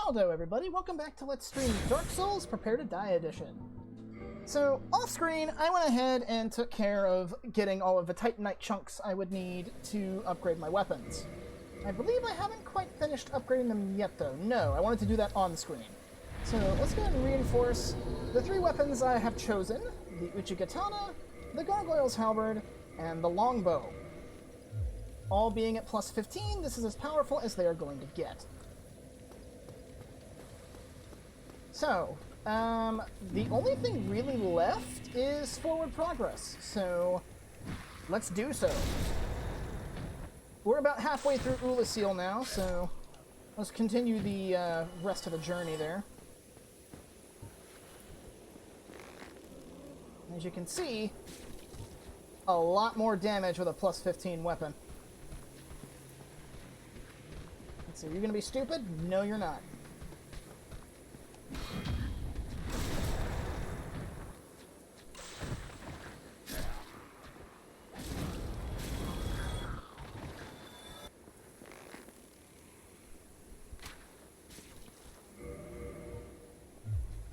Howdo everybody, welcome back to Let's Stream Dark Souls Prepare to Die Edition. So, off screen, I went ahead and took care of getting all of the Titanite chunks I would need to upgrade my weapons. I believe I haven't quite finished upgrading them yet though. No, I wanted to do that on screen. So, let's go ahead and reinforce the three weapons I have chosen: the Uchigatana, the Gargoyle's Halberd, and the Longbow. All being at plus 15, this is as powerful as they are going to get. So, the only thing really left is forward progress, so let's do so. We're about halfway through Ulasil now, so let's continue the rest of the journey there. As you can see, a lot more damage with a plus 15 weapon. Let's see, are you going to be stupid? No, you're not.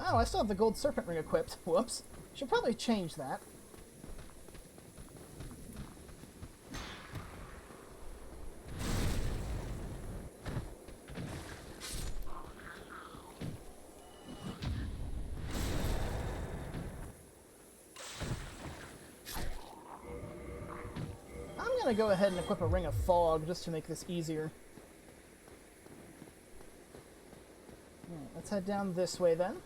Oh, I still have the gold serpent ring equipped. Whoops. Should probably change that. I'm gonna go ahead and equip a ring of fog just to make this easier. Alright, let's head down this way then.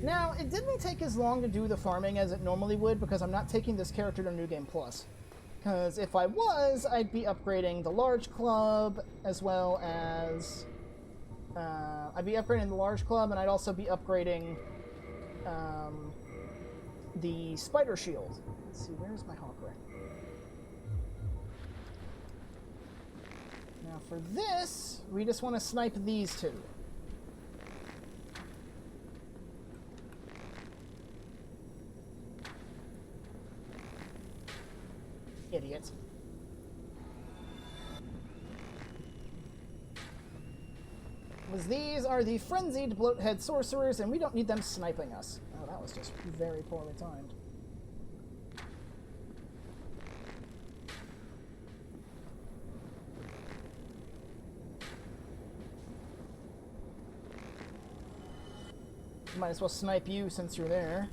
Now, it didn't take as long to do the farming as it normally would because I'm not taking this character to New Game Plus. Because if I was, I'd be upgrading the large club as well as... I'd be upgrading the large club and I'd also be upgrading the spider shield. Let's see, where's my hawk ring? Now for this, we just want to snipe these two. Idiots. Because these are the frenzied bloathead sorcerers, and we don't need them sniping us. Oh, that was just very poorly timed. Might as well snipe you since you're there.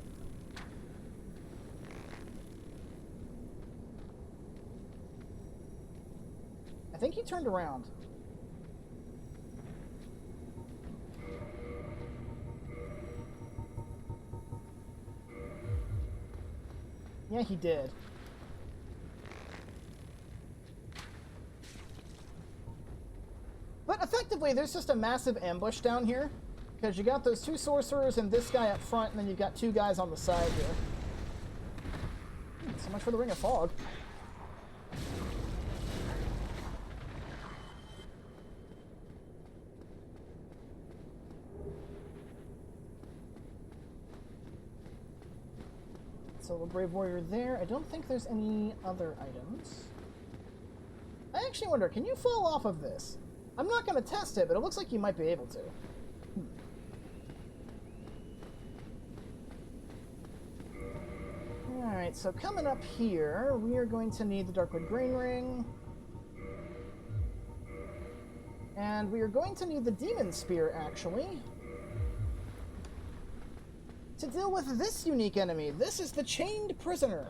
I think he turned around. Yeah, he did. But effectively, there's just a massive ambush down here. Because you got those two sorcerers and this guy up front, and then you've got two guys on the side here. So much for the Ring of Fog. So the Brave Warrior there. I don't think there's any other items. I actually wonder, can you fall off of this? I'm not going to test it, but it looks like you might be able to. Alright, so coming up here, we are going to need the Darkwood Grain Ring. And we are going to need the Demon Spear, actually, to deal with this unique enemy. This is the Chained Prisoner.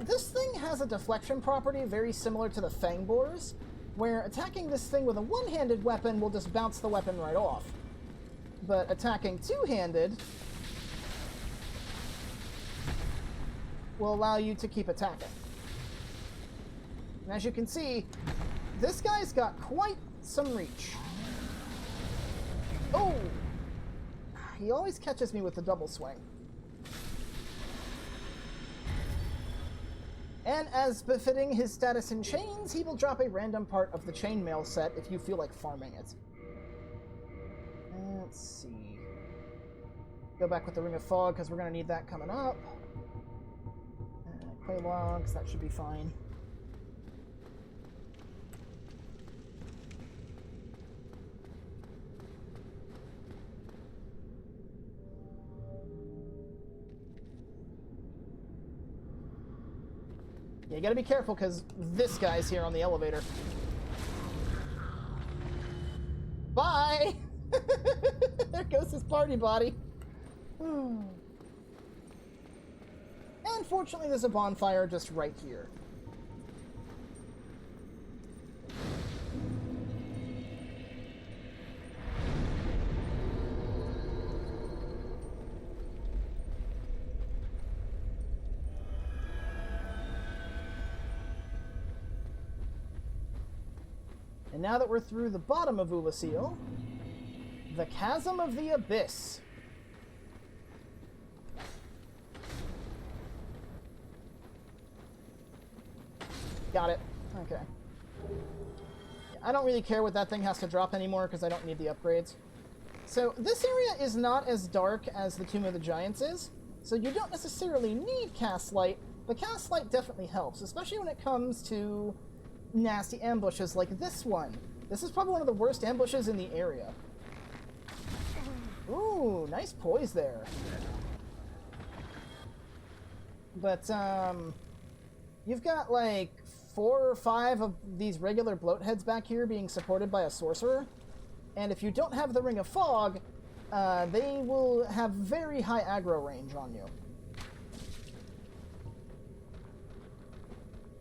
This thing has a deflection property very similar to the Fang Borers, where attacking this thing with a one-handed weapon will just bounce the weapon right off. But attacking two-handed will allow you to keep attacking. And as you can see, this guy's got quite some reach. Oh! He always catches me with the double swing. And as befitting his status in chains, he will drop a random part of the chainmail set if you feel like farming it. Let's see. Go back with the Ring of Fog, because we're going to need that coming up. Clay logs, that should be fine. Yeah, you gotta be careful, because this guy's here on the elevator. Bye! There goes his party body. And fortunately, there's a bonfire just right here. And now that we're through the bottom of Ulasil, the Chasm of the Abyss. Got it. Okay. I don't really care what that thing has to drop anymore because I don't need the upgrades. So this area is not as dark as the Tomb of the Giants is, so you don't necessarily need cast light, but cast light definitely helps, especially when it comes to nasty ambushes like this one. This is probably one of the worst ambushes in the area. Ooh, nice poise there. But, you've got like 4 or 5 of these regular bloatheads back here being supported by a sorcerer. And if you don't have the Ring of Fog, they will have very high aggro range on you.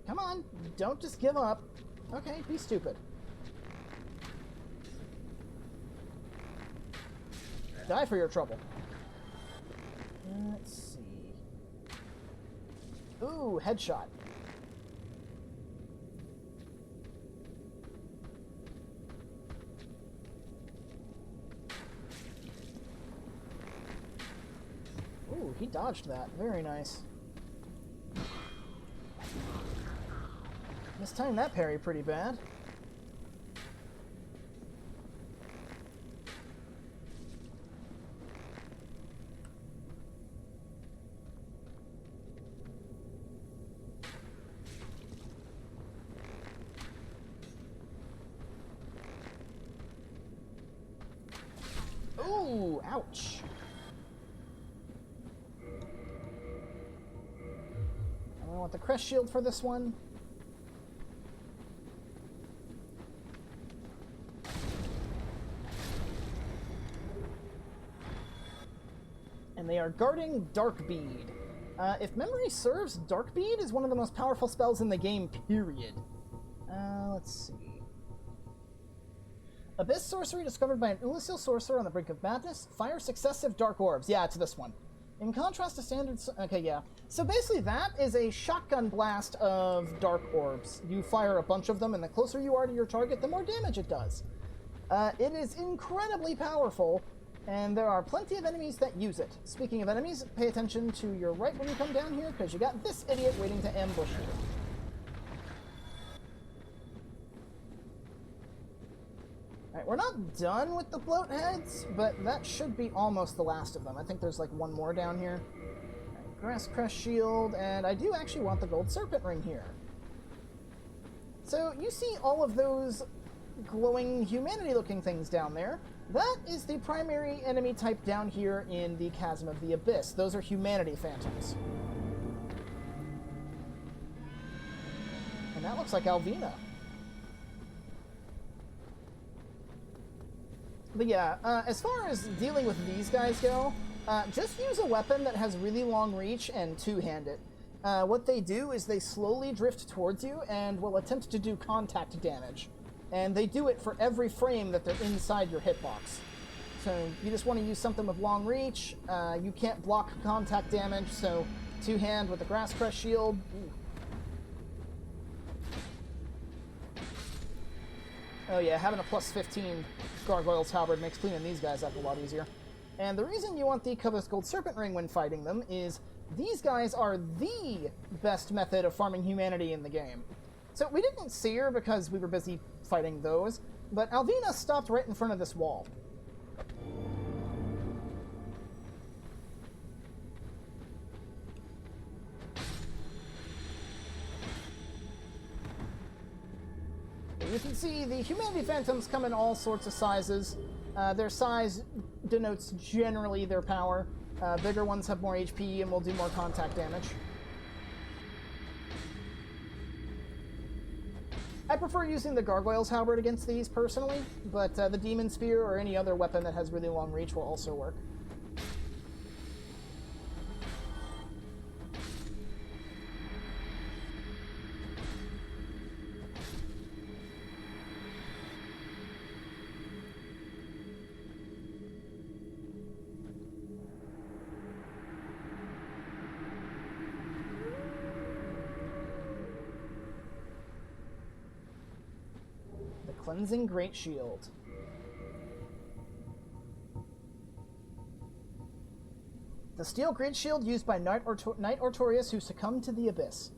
Come on, don't just give up. Okay, be stupid. Die for your trouble. Let's see. Ooh, headshot. Ooh, he dodged that. Very nice. Mistimed that parry pretty bad. Ooh, ouch. I want the crest shield for this one. And they are guarding Darkbead. If memory serves, Darkbead is one of the most powerful spells in the game, period. Let's see. Abyss sorcery discovered by an Ulasil sorcerer on the brink of madness. Fire successive dark orbs. Yeah, it's this one. In contrast to standard... Okay, yeah. So basically that is a shotgun blast of dark orbs. You fire a bunch of them, and the closer you are to your target, the more damage it does. It is incredibly powerful, and there are plenty of enemies that use it. Speaking of enemies, pay attention to your right when you come down here, because you got this idiot waiting to ambush you. Alright, we're not done with the bloatheads, but that should be almost the last of them. I think there's like one more down here. Right, Grass Crest Shield, and I do actually want the Gold Serpent Ring here. So you see all of those glowing humanity-looking things down there. That is the primary enemy type down here in the Chasm of the Abyss. Those are humanity phantoms. And that looks like Alvina. But yeah, as far as dealing with these guys go, just use a weapon that has really long reach and two-hand it. What they do is they slowly drift towards you and will attempt to do contact damage. And they do it for every frame that they're inside your hitbox. So you just want to use something with long reach. You can't block contact damage, so two-hand with the Grass Crest Shield. Ooh. Oh yeah, having a plus 15 Gargoyle's Halberd makes cleaning these guys up a lot easier. And the reason you want the Covetous Gold Serpent Ring when fighting them is these guys are the best method of farming humanity in the game. So we didn't see her because we were busy fighting those, but Alvina stopped right in front of this wall. you can see the Humanity Phantoms come in all sorts of sizes. Their size denotes generally their power. Bigger ones have more HP and will do more contact damage. I prefer using the Gargoyle's Halberd against these personally, but the Demon Spear or any other weapon that has really long reach will also work. Cleansing Great Shield. The steel Great Shield used by Knight Artorias who succumbed to the Abyss.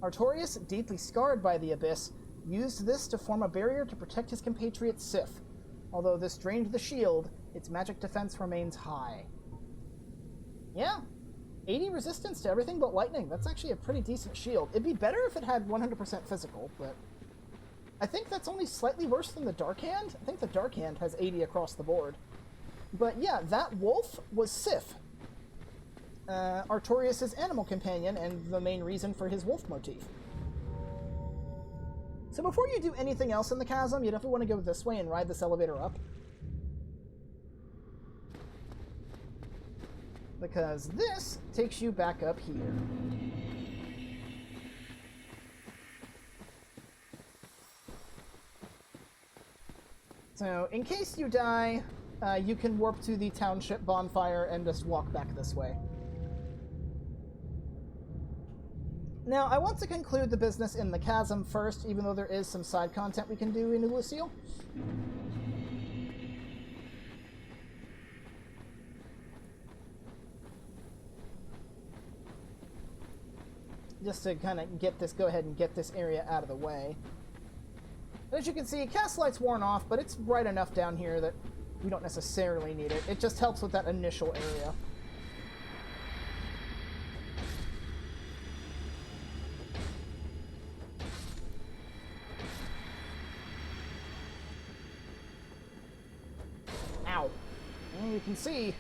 Artorias, deeply scarred by the Abyss, used this to form a barrier to protect his compatriot Sif. Although this drained the shield, its magic defense remains high. Yeah, 80 resistance to everything but lightning. That's actually a pretty decent shield. It'd be better if it had 100% physical, but I think that's only slightly worse than the Dark Hand. I think the Dark Hand has 80 across the board. But yeah, that wolf was Sif, Artorias' animal companion, and the main reason for his wolf motif. So before you do anything else in the chasm, you definitely want to go this way and ride this elevator up. Because this takes you back up here. So, in case you die, you can warp to the township bonfire and just walk back this way. Now, I want to conclude the business in the chasm first, even though there is some side content we can do in Lucille. Just to kind of go ahead and get this area out of the way. As you can see, Castlight's worn off, but it's bright enough down here that we don't necessarily need it. It just helps with that initial area. Ow. And you can see,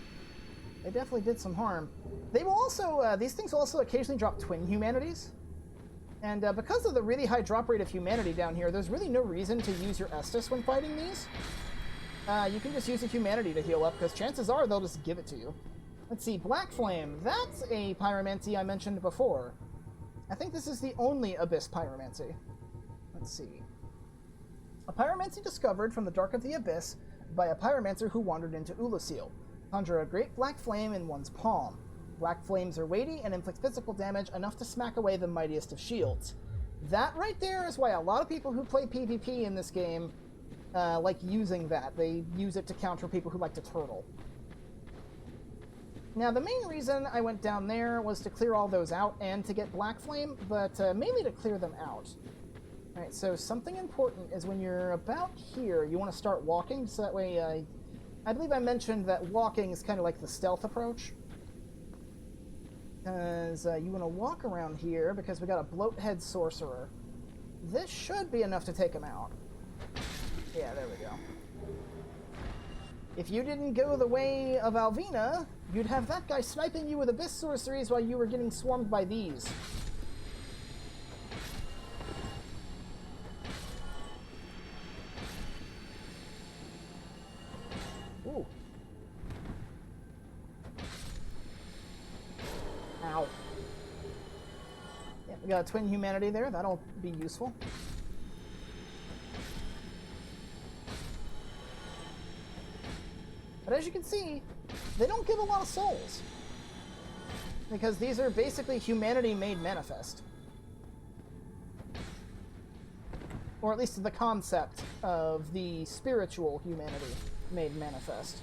they definitely did some harm. They will also, these things will also occasionally drop twin humanities. And because of the really high drop rate of humanity down here, there's really no reason to use your Estus when fighting these. You can just use a humanity to heal up, because chances are they'll just give it to you. Let's see, Black Flame. That's a pyromancy I mentioned before. I think this is the only Abyss pyromancy. Let's see. A pyromancy discovered from the Dark of the Abyss by a pyromancer who wandered into Ulasil. Conjure a great black flame in one's palm. Black flames are weighty and inflict physical damage enough to smack away the mightiest of shields. That right there is why a lot of people who play PvP in this game like using that. They use it to counter people who like to turtle. Now, the main reason I went down there was to clear all those out and to get Black Flame, but mainly to clear them out. Alright, so something important is when you're about here, you want to start walking, so that way, I believe I mentioned that walking is kind of like the stealth approach. Because you want to walk around here, because we got a Bloathead Sorcerer. This should be enough to take him out. Yeah, there we go. If you didn't go the way of Alvina, you'd have that guy sniping you with Abyss Sorceries while you were getting swarmed by these. Ooh. Ow. Yeah, we got a twin humanity there. That'll be useful. But as you can see, they don't give a lot of souls. Because these are basically humanity made manifest. Or at least the concept of the spiritual humanity made manifest.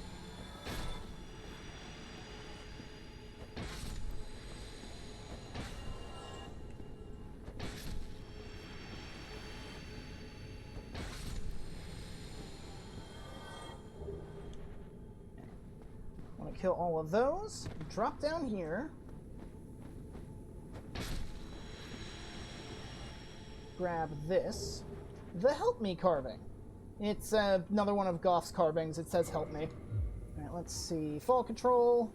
Want to kill all of those. Drop down here. Grab this. the Help Me carving. It's another one of Goff's carvings. It says Help Me. Alright, let's see. Fall control.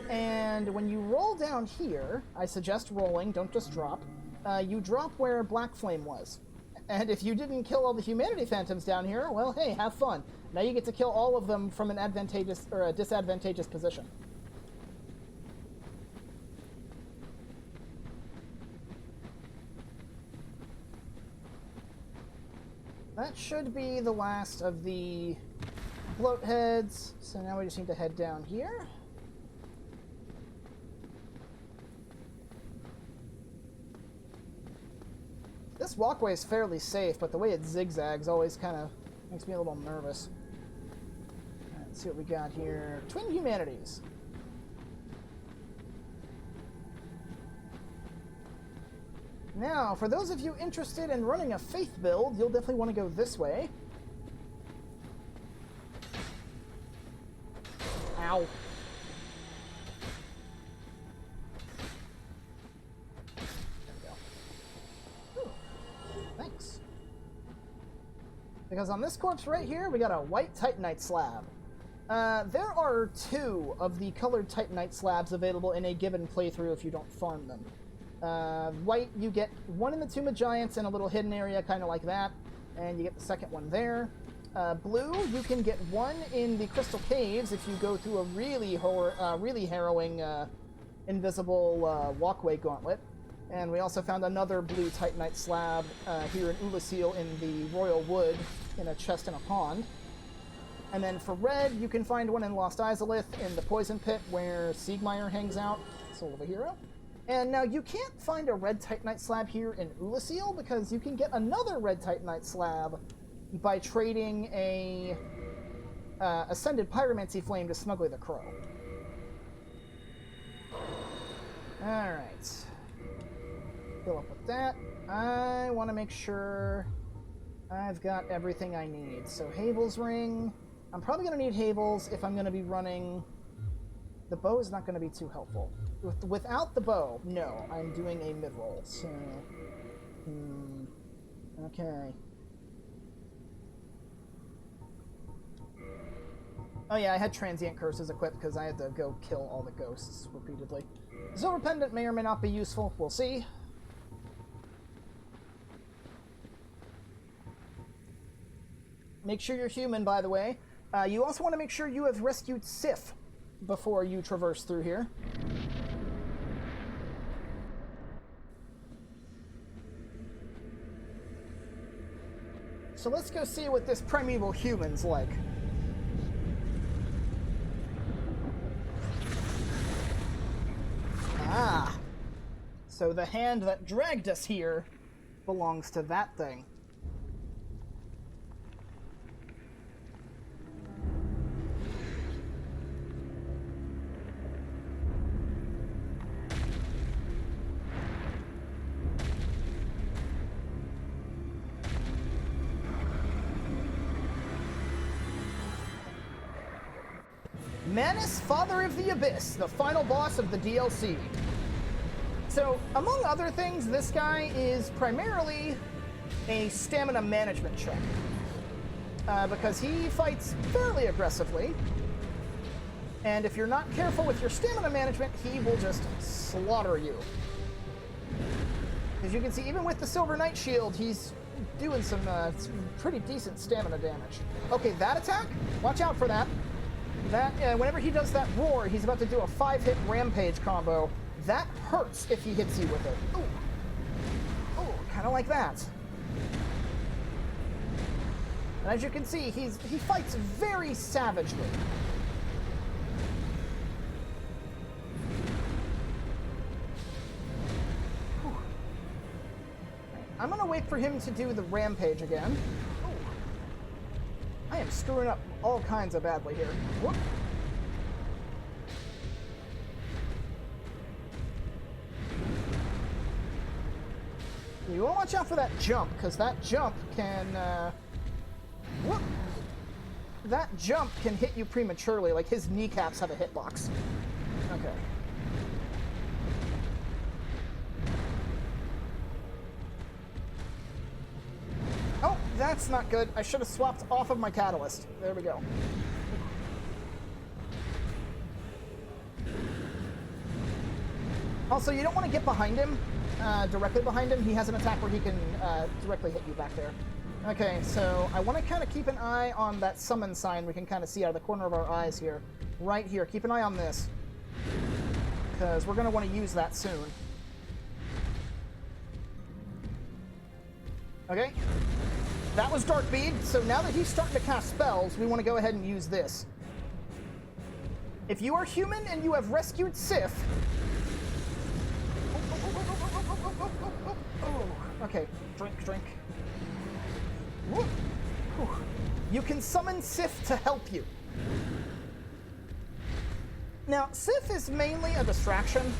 And when you roll down here, I suggest rolling, don't just drop. You drop where Black Flame was. And if you didn't kill all the humanity phantoms down here, well, hey, have fun. Now you get to kill all of them from an advantageous or a disadvantageous position. That should be the last of the float heads. So now we just need to head down here. This walkway is fairly safe, but the way it zigzags always kind of makes me a little nervous. All right, let's see what we got here. Twin Humanities. Now, for those of you interested in running a faith build, you'll definitely want to go this way. Ow. Thanks. Because on this corpse right here, we got a white Titanite slab. There are 2 of the colored Titanite slabs available in a given playthrough if you don't farm them. White, you get 1 in the Tomb of Giants in a little hidden area, kind of like that, and you get the second one there. Blue, you can get 1 in the Crystal Caves if you go through a really harrowing invisible walkway gauntlet. And we also found another blue Titanite slab here in Ulasil in the Royal Wood in a chest in a pond. And then for red, you can find 1 in Lost Izalith in the Poison Pit where Siegmeyer hangs out, Soul of a Hero. And now you can't find a red Titanite slab here in Ulasil because you can get another red Titanite slab by trading a Ascended Pyromancy Flame to Smuggler the Crow. Alright. Fill up with that. I want to make sure I've got everything I need. So Havel's Ring. I'm probably going to need Havel's if I'm going to be running... The bow is not going to be too helpful. Without the bow, no. I'm doing a mid-roll, so... Okay. Oh yeah, I had Transient Curses equipped because I had to go kill all the ghosts repeatedly. Silver Pendant may or may not be useful. We'll see. Make sure you're human, by the way. You also want to make sure you have rescued Sif before you traverse through here. So let's go see what this primeval human's like. Ah! So the hand that dragged us here belongs to that thing. Manus, Father of the Abyss, the final boss of the DLC. So, among other things, this guy is primarily a stamina management check. Because he fights fairly aggressively. And if you're not careful with your stamina management, he will just slaughter you. As you can see, even with the Silver Knight Shield, he's doing some pretty decent stamina damage. Okay, that attack, watch out for that. That, whenever he does that roar, he's about to do a 5-hit rampage combo. That hurts if he hits you with it. Ooh. Ooh, kind of like that. And as you can see, he fights very savagely. Whew. I'm gonna wait for him to do the rampage again. I am screwing up all kinds of badly here. Whoop. You want to watch out for that jump, because that jump can, whoop. That jump can hit you prematurely, like his kneecaps have a hitbox. Okay. That's not good. I should have swapped off of my catalyst. There we go. Also, you don't want to get behind him, directly behind him. He has an attack where he can directly hit you back there. Okay, so I want to kind of keep an eye on that summon sign we can kind of see out of the corner of our eyes here. Right here. Keep an eye on this. Because we're going to want to use that soon. Okay. That was Dark Bead, so now that he's starting to cast spells, we want to go ahead and use this. If you are human and you have rescued Sif... Okay, drink. You can summon Sif to help you. Now, Sif is mainly a distraction.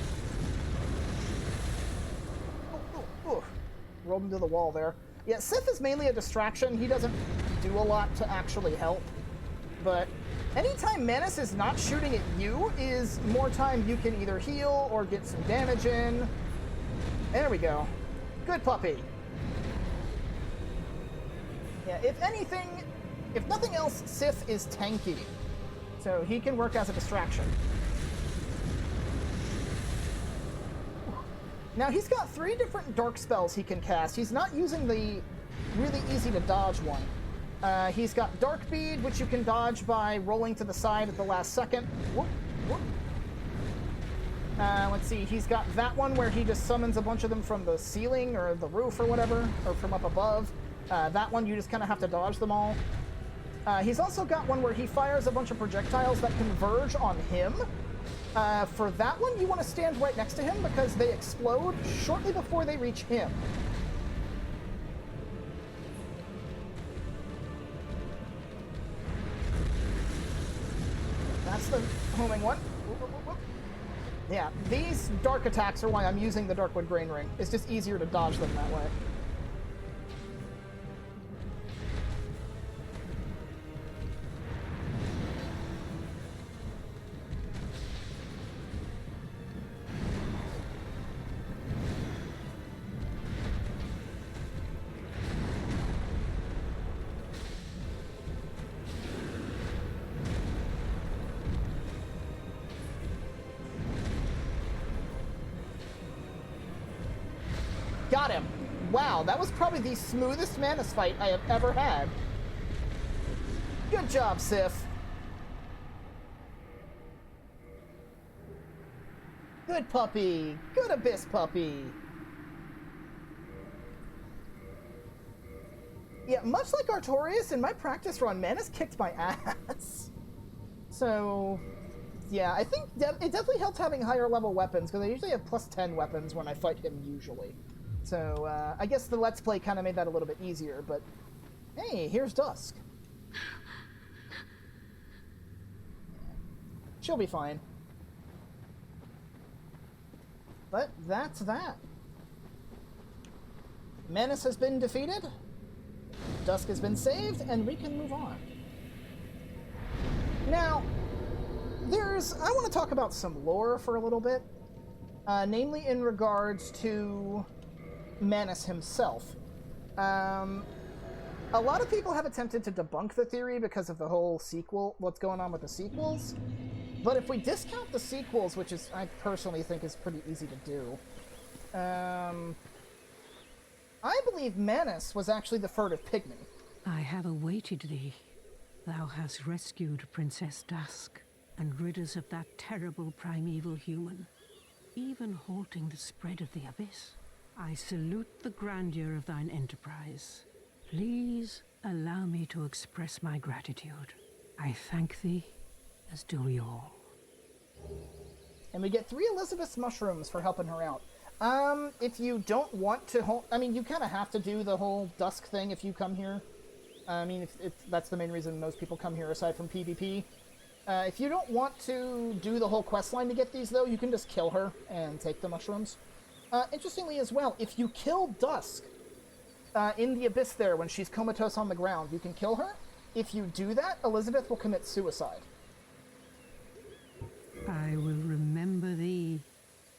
Rolled into the wall there. Yeah, Sif is mainly a distraction. He doesn't do a lot to actually help. But anytime Manus is not shooting at you is more time you can either heal or get some damage in. There we go. Good puppy. Yeah, if anything, if nothing else, Sif is tanky. So he can work as a distraction. Now he's got 3 different dark spells he can cast. He's not using the really easy to dodge one. He's got Dark Bead, which you can dodge by rolling to the side at the last second. Whoop, whoop. Let's see, he's got that one where he just summons a bunch of them from the ceiling or the roof or whatever, or from up above. That one, you just kind of have to dodge them all. He's also got one where he fires a bunch of projectiles that converge on him. For that one, you want to stand right next to him because they explode shortly before they reach him. That's the homing one. Yeah, these dark attacks are why I'm using the Darkwood Grain Ring. It's just easier to dodge them that way. Got him. Wow, that was probably the smoothest Manus fight I have ever had. Good job, Sif. Good puppy. Good Abyss puppy. Yeah, much like Artorias, in my practice run, Manus kicked my ass. So, yeah, I think it definitely helps having higher level weapons, because I usually have plus 10 weapons when I fight him usually. So, I guess the Let's Play kind of made that a little bit easier, but hey, here's Dusk. She'll be fine. But that's that. Manus has been defeated, Dusk has been saved, and we can move on. Now, I want to talk about some lore for a little bit, namely in regards to Manus himself. A lot of people have attempted to debunk the theory because of the whole sequel, what's going on with the sequels. But if we discount the sequels, which is I personally think is pretty easy to do, I believe Manus was actually the furtive pygmy. I have awaited thee. Thou hast rescued Princess Dusk and rid us of that terrible primeval human, even halting the spread of the abyss. I salute the grandeur of thine enterprise. Please allow me to express my gratitude. I thank thee, as do we all. And we get 3 Elizabeth's mushrooms for helping her out. If you don't want to I mean, you kind of have to do the whole Dusk thing if you come here. I mean, if that's the main reason most people come here aside from PvP. If you don't want to do the whole quest line to get these, though, you can just kill her and take the mushrooms. Interestingly as well, if you kill Dusk in the Abyss there when she's comatose on the ground, you can kill her. If you do that, Elizabeth will commit suicide. I will remember thee,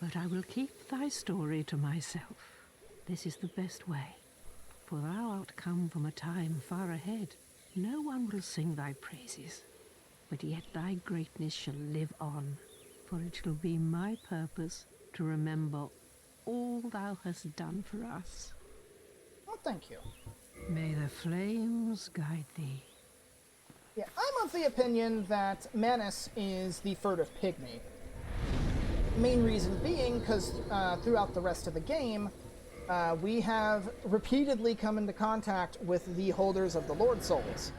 but I will keep thy story to myself. This is the best way. for thou art come from a time far ahead. No one will sing thy praises, but yet thy greatness shall live on, for it shall be my purpose to remember all thou hast done for us. Well, thank you. May the flames guide thee. Yeah, I'm of the opinion that Manus is the furtive pygmy. Main reason being because throughout the rest of the game, we have repeatedly come into contact with the holders of the Lord Souls.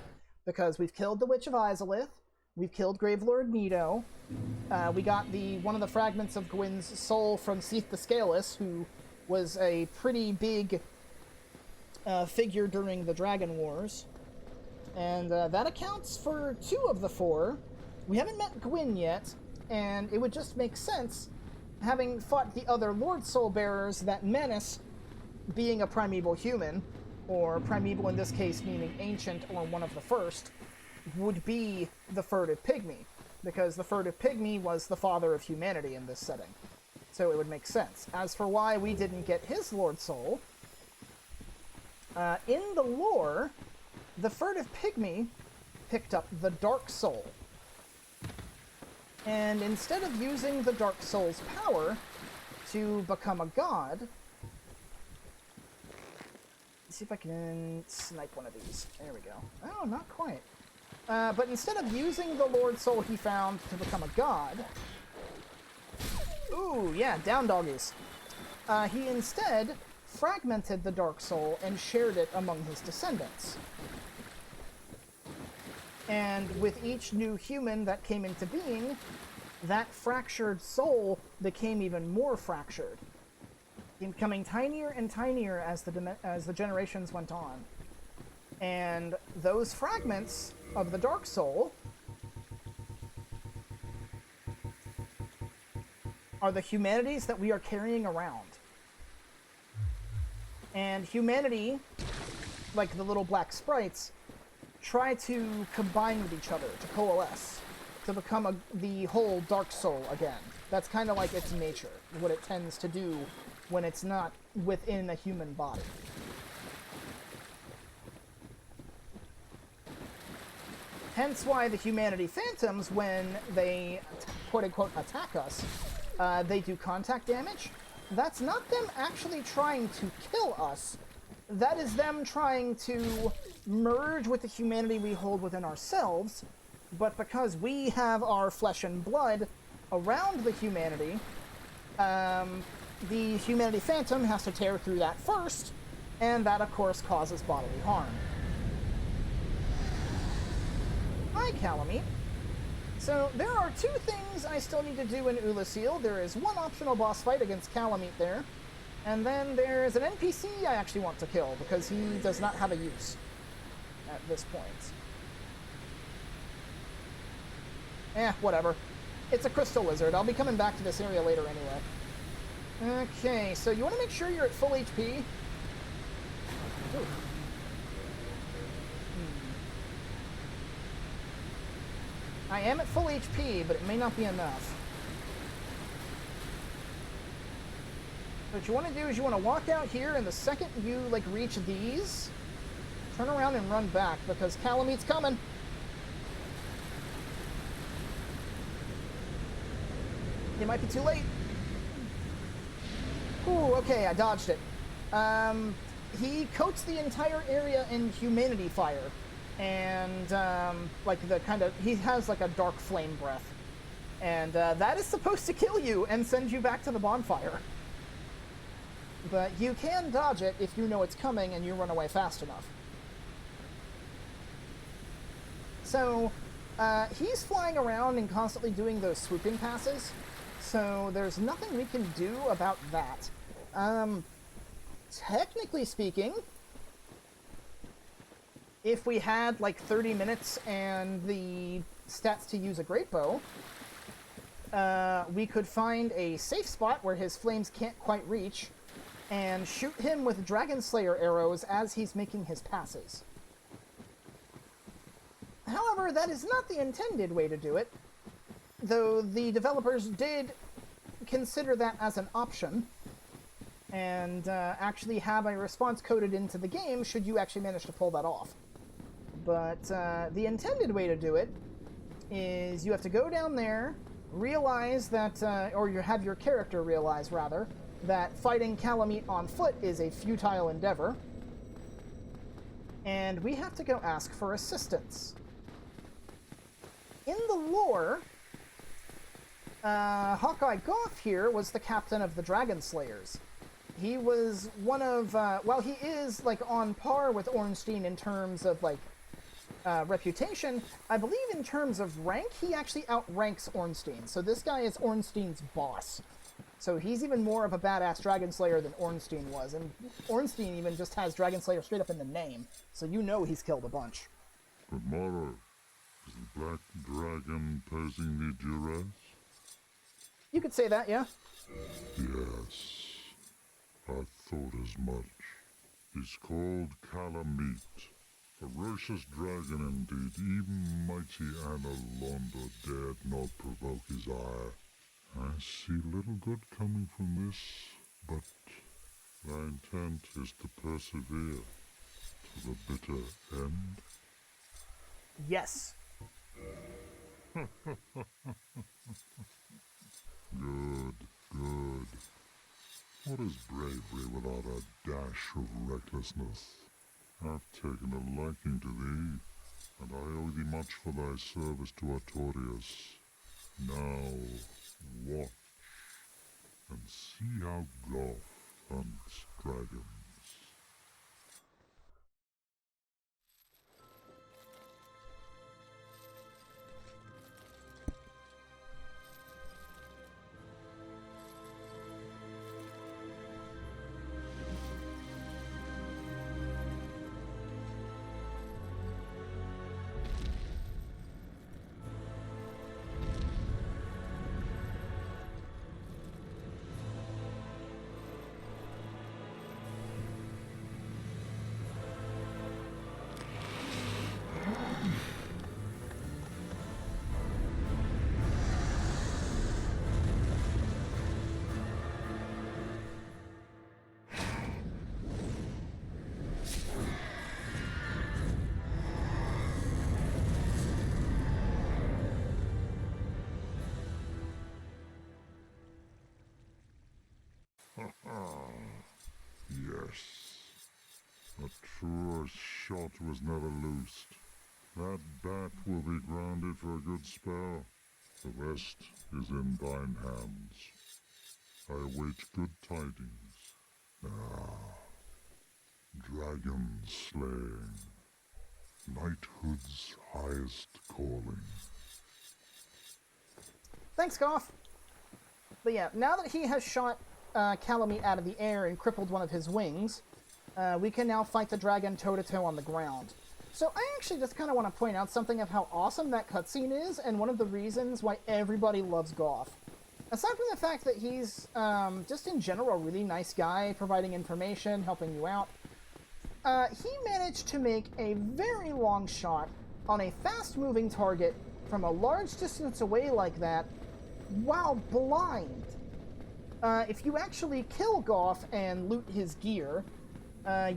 Because we've killed the Witch of Izalith, we've killed Gravelord Nito, we got one of the fragments of Gwyn's soul from Seath the Scaleless, who was a pretty big figure during the Dragon Wars. And that accounts for 2 of the 4. We haven't met Gwyn yet, and it would just make sense, having fought the other Lord Soul Bearers, that Manus, being a primeval human, or primeval in this case meaning ancient or one of the first, would be the furtive pygmy, because the furtive pygmy was the father of humanity in this setting. So it would make sense. As for why we didn't get his Lord Soul, in the lore, the furtive pygmy picked up the Dark Soul. And instead of using the Dark Soul's power to become a god... Let's see if I can snipe one of these. There we go. Oh, not quite. But instead of using the Lord Soul he found to become a god... Ooh, yeah, down doggies. He instead fragmented the Dark Soul and shared it among his descendants. And with each new human that came into being, that fractured soul became even more fractured, becoming tinier and tinier as the generations went on. And those fragments of the Dark Soul are the humanities that we are carrying around. And humanity, like the little black sprites, try to combine with each other, to coalesce, to become the whole Dark Soul again. That's kind of like its nature, what it tends to do when it's not within a human body. Hence why the humanity phantoms, when they quote-unquote attack us, they do contact damage. That's not them actually trying to kill us. That is them trying to merge with the humanity we hold within ourselves, but because we have our flesh and blood around the humanity, the humanity phantom has to tear through that first, and that of course causes bodily harm. Hi, Kalameet. So, there are 2 things I still need to do in Ulasil. There is one optional boss fight against Kalameet there, and then there's an NPC I actually want to kill, because he does not have a use at this point. Whatever. It's a crystal lizard. I'll be coming back to this area later anyway. Okay, so you want to make sure you're at full HP. Ooh. I am at full HP, but it may not be enough. What you want to do is you want to walk out here, and the second you, reach these, turn around and run back, because Kalameet's coming. It might be too late. Ooh, okay, I dodged it. He coats the entire area in humanity fire. And, he has, a dark flame breath. And, that is supposed to kill you and send you back to the bonfire. But you can dodge it if you know it's coming and you run away fast enough. So, he's flying around and constantly doing those swooping passes. So, there's nothing we can do about that. Technically speaking, if we had 30 minutes and the stats to use a great bow, we could find a safe spot where his flames can't quite reach and shoot him with Dragon Slayer arrows as he's making his passes. However, that is not the intended way to do it, though the developers did consider that as an option. and actually have a response coded into the game should you actually manage to pull that off. But the intended way to do it is you have to go down there, realize that, or you have your character realize, rather, that fighting Kalameet on foot is a futile endeavor, and we have to go ask for assistance. In the lore, Hawkeye Goth here was the captain of the Dragon Slayers. He was one of, well, he is, like, on par with Ornstein in terms of, like, reputation. I believe in terms of rank, he actually outranks Ornstein. So this guy is Ornstein's boss. So he's even more of a badass Dragon Slayer than Ornstein was. And Ornstein even just has Dragon Slayer straight up in the name. So you know he's killed a bunch. But Mara, is the Black Dragon posing me duress? You could say that, yeah? Yes. I thought as much. He's called Kalameet. Ferocious dragon indeed. Even mighty Anna Londa dared not provoke his ire. I see little good coming from this, but my intent is to persevere to the bitter end. Yes. Good, good. What is bravery without a dash of recklessness? I've taken a liking to thee, and I owe thee much for thy service to Artorias. Now, watch, and see how Goth hunts dragons. Yes. A truer shot was never loosed. That bat will be grounded for a good spell. The rest is in thine hands. I await good tidings. Ah, dragon slaying. Knighthood's highest calling. Thanks, Goth. But yeah, now that he has shot Kalameet out of the air and crippled one of his wings, we can now fight the dragon toe-to-toe on the ground. So I actually just kind of want to point out something of how awesome that cutscene is, and one of the reasons why everybody loves Goth. Aside from the fact that he's just in general a really nice guy, providing information, helping you out, he managed to make a very long shot on a fast-moving target from a large distance away like that, while blind. If you actually kill Goth and loot his gear,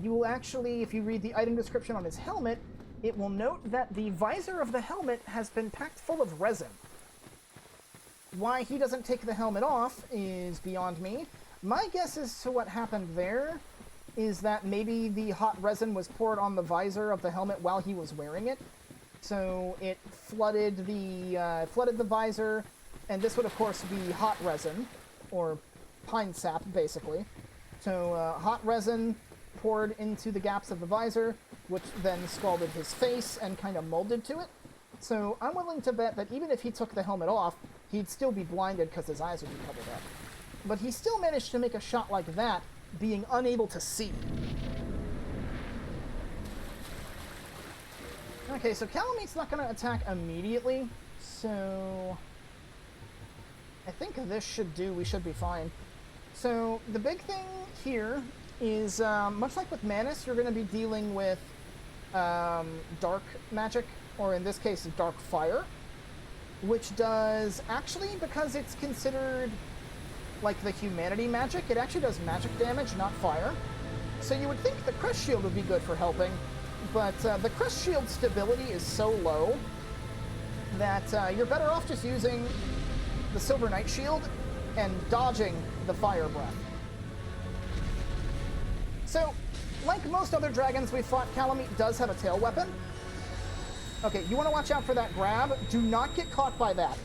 you will actually, if you read the item description on his helmet, it will note that the visor of the helmet has been packed full of resin. Why he doesn't take the helmet off is beyond me. My guess as to what happened there is that maybe the hot resin was poured on the visor of the helmet while he was wearing it. So it flooded the visor, and this would of course be hot resin, or pine sap, basically. So hot resin poured into the gaps of the visor, which then scalded his face and kind of molded to it. So I'm willing to bet that even if he took the helmet off, he'd still be blinded because his eyes would be covered up. But he still managed to make a shot like that, being unable to see. Okay, so Kalameet's not going to attack immediately, so I think this should do. We should be fine. So the big thing here is, much like with Manus, you're going to be dealing with dark magic, or in this case, dark fire, which does, actually, because it's considered like the humanity magic. It actually does magic damage, not fire. So you would think the Crest Shield would be good for helping, but the Crest Shield stability is so low that you're better off just using the Silver Knight Shield and dodging the Fire Breath. So, like most other dragons we've fought, Kalameet does have a tail weapon. Okay, you want to watch out for that grab. Do not get caught by that.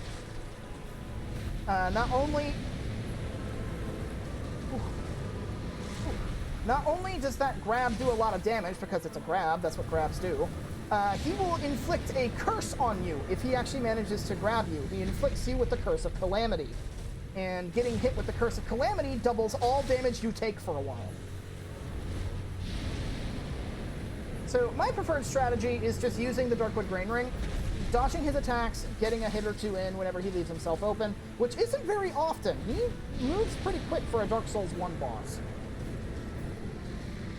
Not only does that grab do a lot of damage, because it's a grab, that's what grabs do, he will inflict a curse on you if he actually manages to grab you. He inflicts you with the Curse of Calamity. And getting hit with the Curse of Calamity doubles all damage you take for a while. So my preferred strategy is just using the Darkwood Grain Ring, dodging his attacks, getting a hit or two in whenever he leaves himself open, which isn't very often. He moves pretty quick for a Dark Souls 1 boss.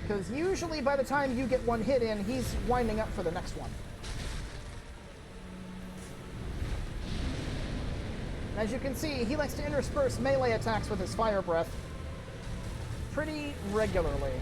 Because usually by the time you get one hit in, he's winding up for the next one. As you can see, he likes to intersperse melee attacks with his Fire Breath pretty regularly.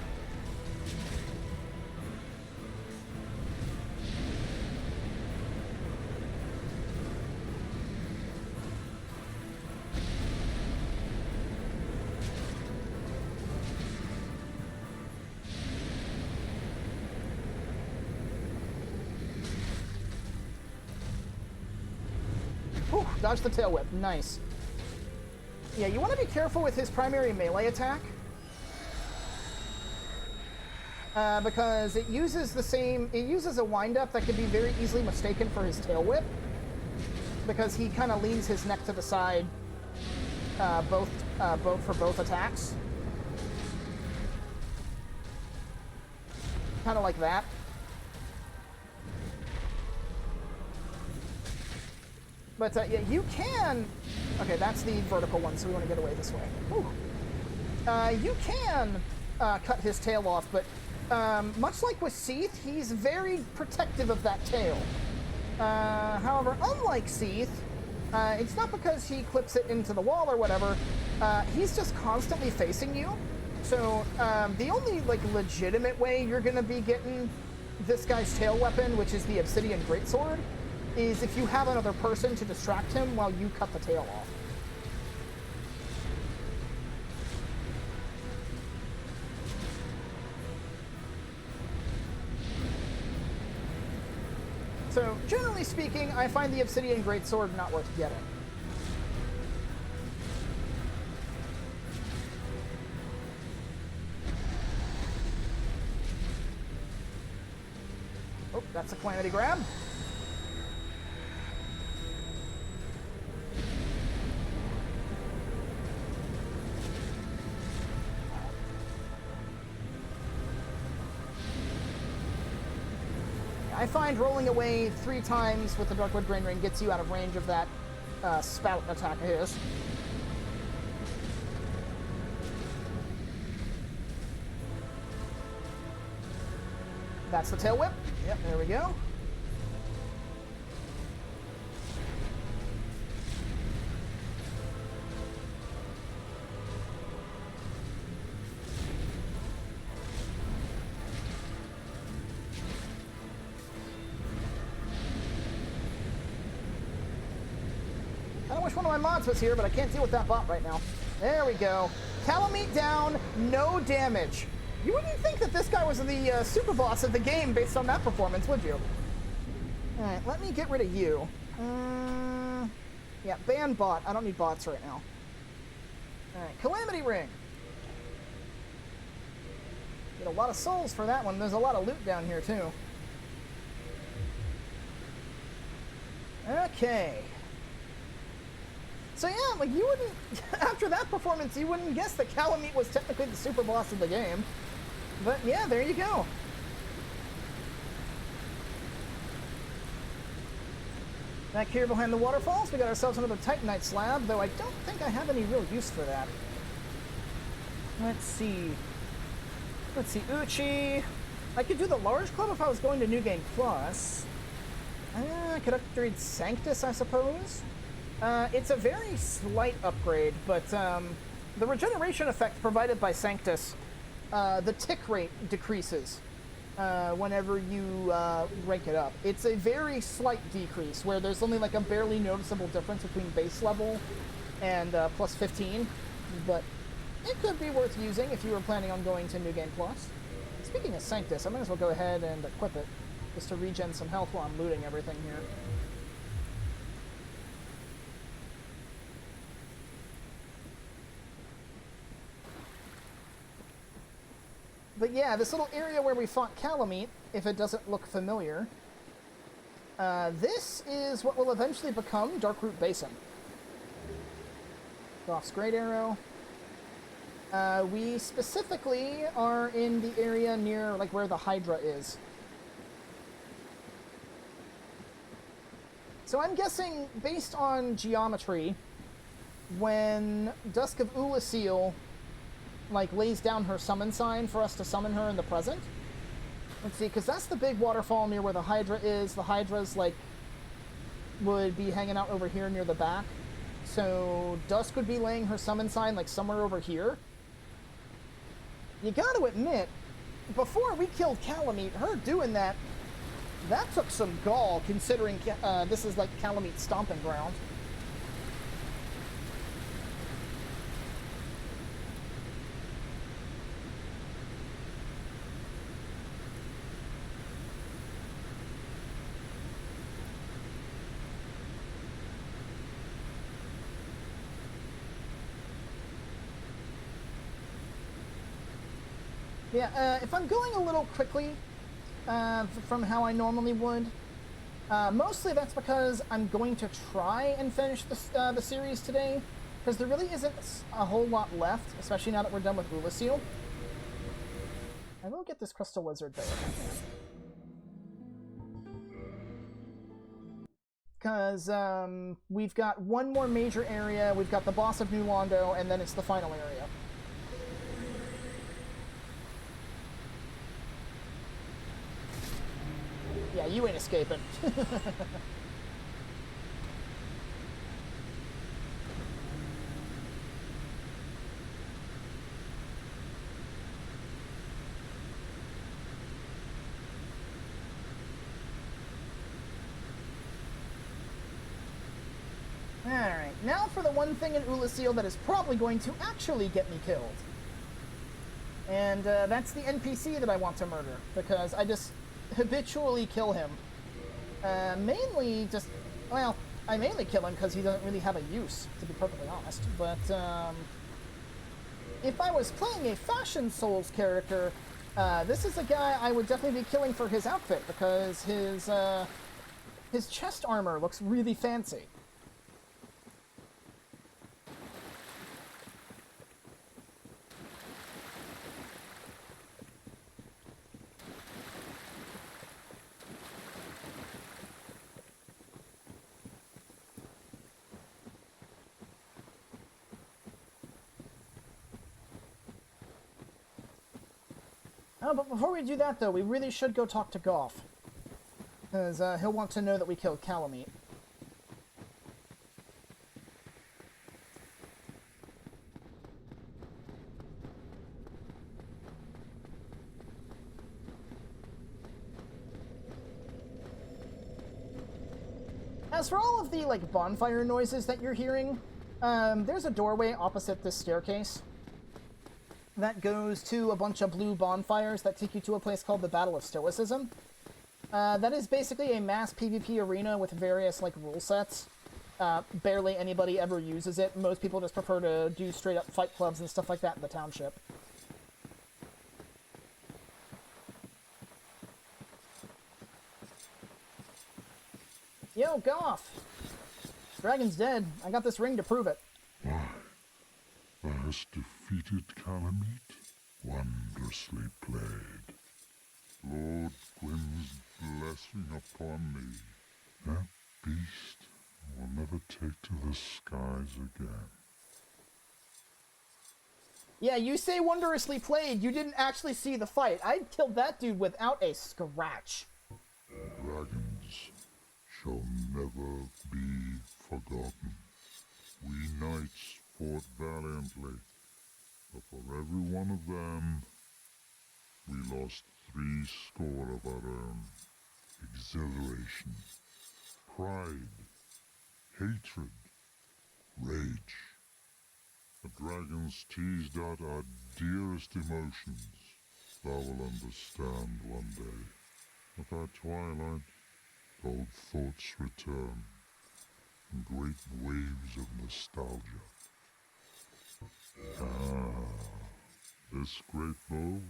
Whew, dodge the tail whip. Nice. Yeah, you want to be careful with his primary melee attack. Because it uses a wind-up that could be very easily mistaken for his tail whip. Because he kind of leans his neck to the side, both for both attacks. Kind of like that. But yeah, you can... Okay, that's the vertical one, so we want to get away this way. Whew. You can cut his tail off, but much like with Seath, he's very protective of that tail. However, unlike Seath, it's not because he clips it into the wall or whatever. He's just constantly facing you. So the only like legitimate way you're going to be getting this guy's tail weapon, which is the Obsidian Greatsword, is if you have another person to distract him while you cut the tail off. So, generally speaking, I find the Obsidian Greatsword not worth getting. Oh, that's a Calamity grab. I find rolling away 3 times with the Darkwood Grain Ring gets you out of range of that spout attack of his. That's the tail whip. Yep, there we go. I wish one of my mods was here, but I can't deal with that bot right now. There we go. Kalameet down, no damage. You wouldn't think that this guy was the super boss of the game based on that performance, would you? Alright, let me get rid of you. Yeah, ban bot. I don't need bots right now. Alright, Calamity Ring. Get a lot of souls for that one. There's a lot of loot down here, too. Okay. So yeah, like you wouldn't, after that performance, you wouldn't guess that Kalameet was technically the super boss of the game. But yeah, there you go. Back here behind the waterfalls, we got ourselves another Titanite slab, though I don't think I have any real use for that. Let's see. Let's see, Uchi. I could do the large club if I was going to New Game Plus. I could upgrade Sanctus, I suppose. It's a very slight upgrade, but the regeneration effect provided by Sanctus, the tick rate decreases whenever you rank it up. It's a very slight decrease, where there's only like a barely noticeable difference between base level and plus 15, but it could be worth using if you were planning on going to New Game Plus. Speaking of Sanctus, I might as well go ahead and equip it, just to regen some health while I'm looting everything here. But yeah, this little area where we fought Kalameet, if it doesn't look familiar, this is what will eventually become Darkroot Basin. Goff's Great Arrow. We specifically are in the area near, like, where the Hydra is. So I'm guessing, based on geometry, when Dusk of Ulasil, like, lays down her summon sign for us to summon her in the present. Let's see, because that's the big waterfall near where the Hydra is. The Hydra's, like, would be hanging out over here near the back. So Dusk would be laying her summon sign, like, somewhere over here. You gotta admit, before we killed Kalameet, her doing that took some gall, considering this is, like, Kalameet's stomping ground. Yeah, if I'm going a little quickly from how I normally would, mostly that's because I'm going to try and finish the series today, because there really isn't a whole lot left, especially now that we're done with Ulasil. I will get this Crystal Lizard, though, if I can. Because we've got one more major area, we've got the boss of New Londo, and then it's the final area. Yeah, you ain't escaping. Alright, now for the one thing in Ulasil that is probably going to actually get me killed. And that's the NPC that I want to murder, because I just habitually kill him. Mainly just, well, I mainly kill him because he doesn't really have a use, to be perfectly honest. But if I was playing a Fashion Souls character, this is a guy I would definitely be killing for his outfit, because his chest armor looks really fancy. Oh, but before we do that, though, we really should go talk to Goff. Because he'll want to know that we killed Kalameet. As for all of the, like, bonfire noises that you're hearing, there's a doorway opposite this staircase that goes to a bunch of blue bonfires that take you to a place called the Battle of Stoicism. That is basically a mass PvP arena with various, like, rule sets. Barely anybody ever uses it. Most people just prefer to do straight-up fight clubs and stuff like that in the township. Yo, Goff! Dragon's dead. I got this ring to prove it. Why? Thou hast defeated Kalameet? Wondrously played. Lord Gwyn's blessing upon thee. That beast will never take to the skies again. Yeah, you say wondrously played. You didn't actually see the fight. I killed that dude without a scratch. Dragons shall never be forgotten. We knights fought valiantly but for every one of them, we lost 70 of our own. Exhilaration, pride, hatred, rage. The dragons teased out our dearest emotions. Thou will understand one day. With our twilight, old thoughts return, in great waves of nostalgia. This great bow,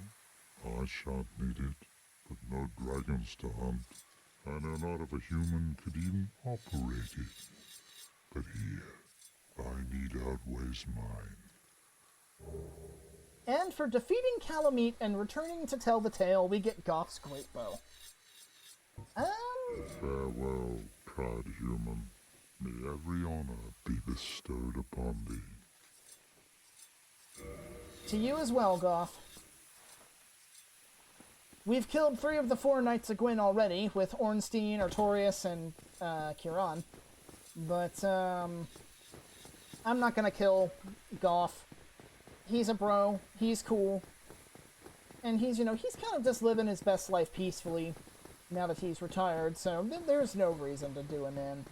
I shan't need it, but no dragons to hunt. I know not if a human could even operate it. But here, thy need outweighs mine. And for defeating Kalameet and returning to tell the tale, we get Goth's great bow. Farewell, proud human. May every honor be bestowed upon thee. To you as well, Goth. We've killed 3 of the 4 Knights of Gwyn already, with Ornstein, Artorias, and Kiran. But, I'm not gonna kill Goth. He's a bro, he's cool. And he's, he's kind of just living his best life peacefully now that he's retired, so there's no reason to do him in.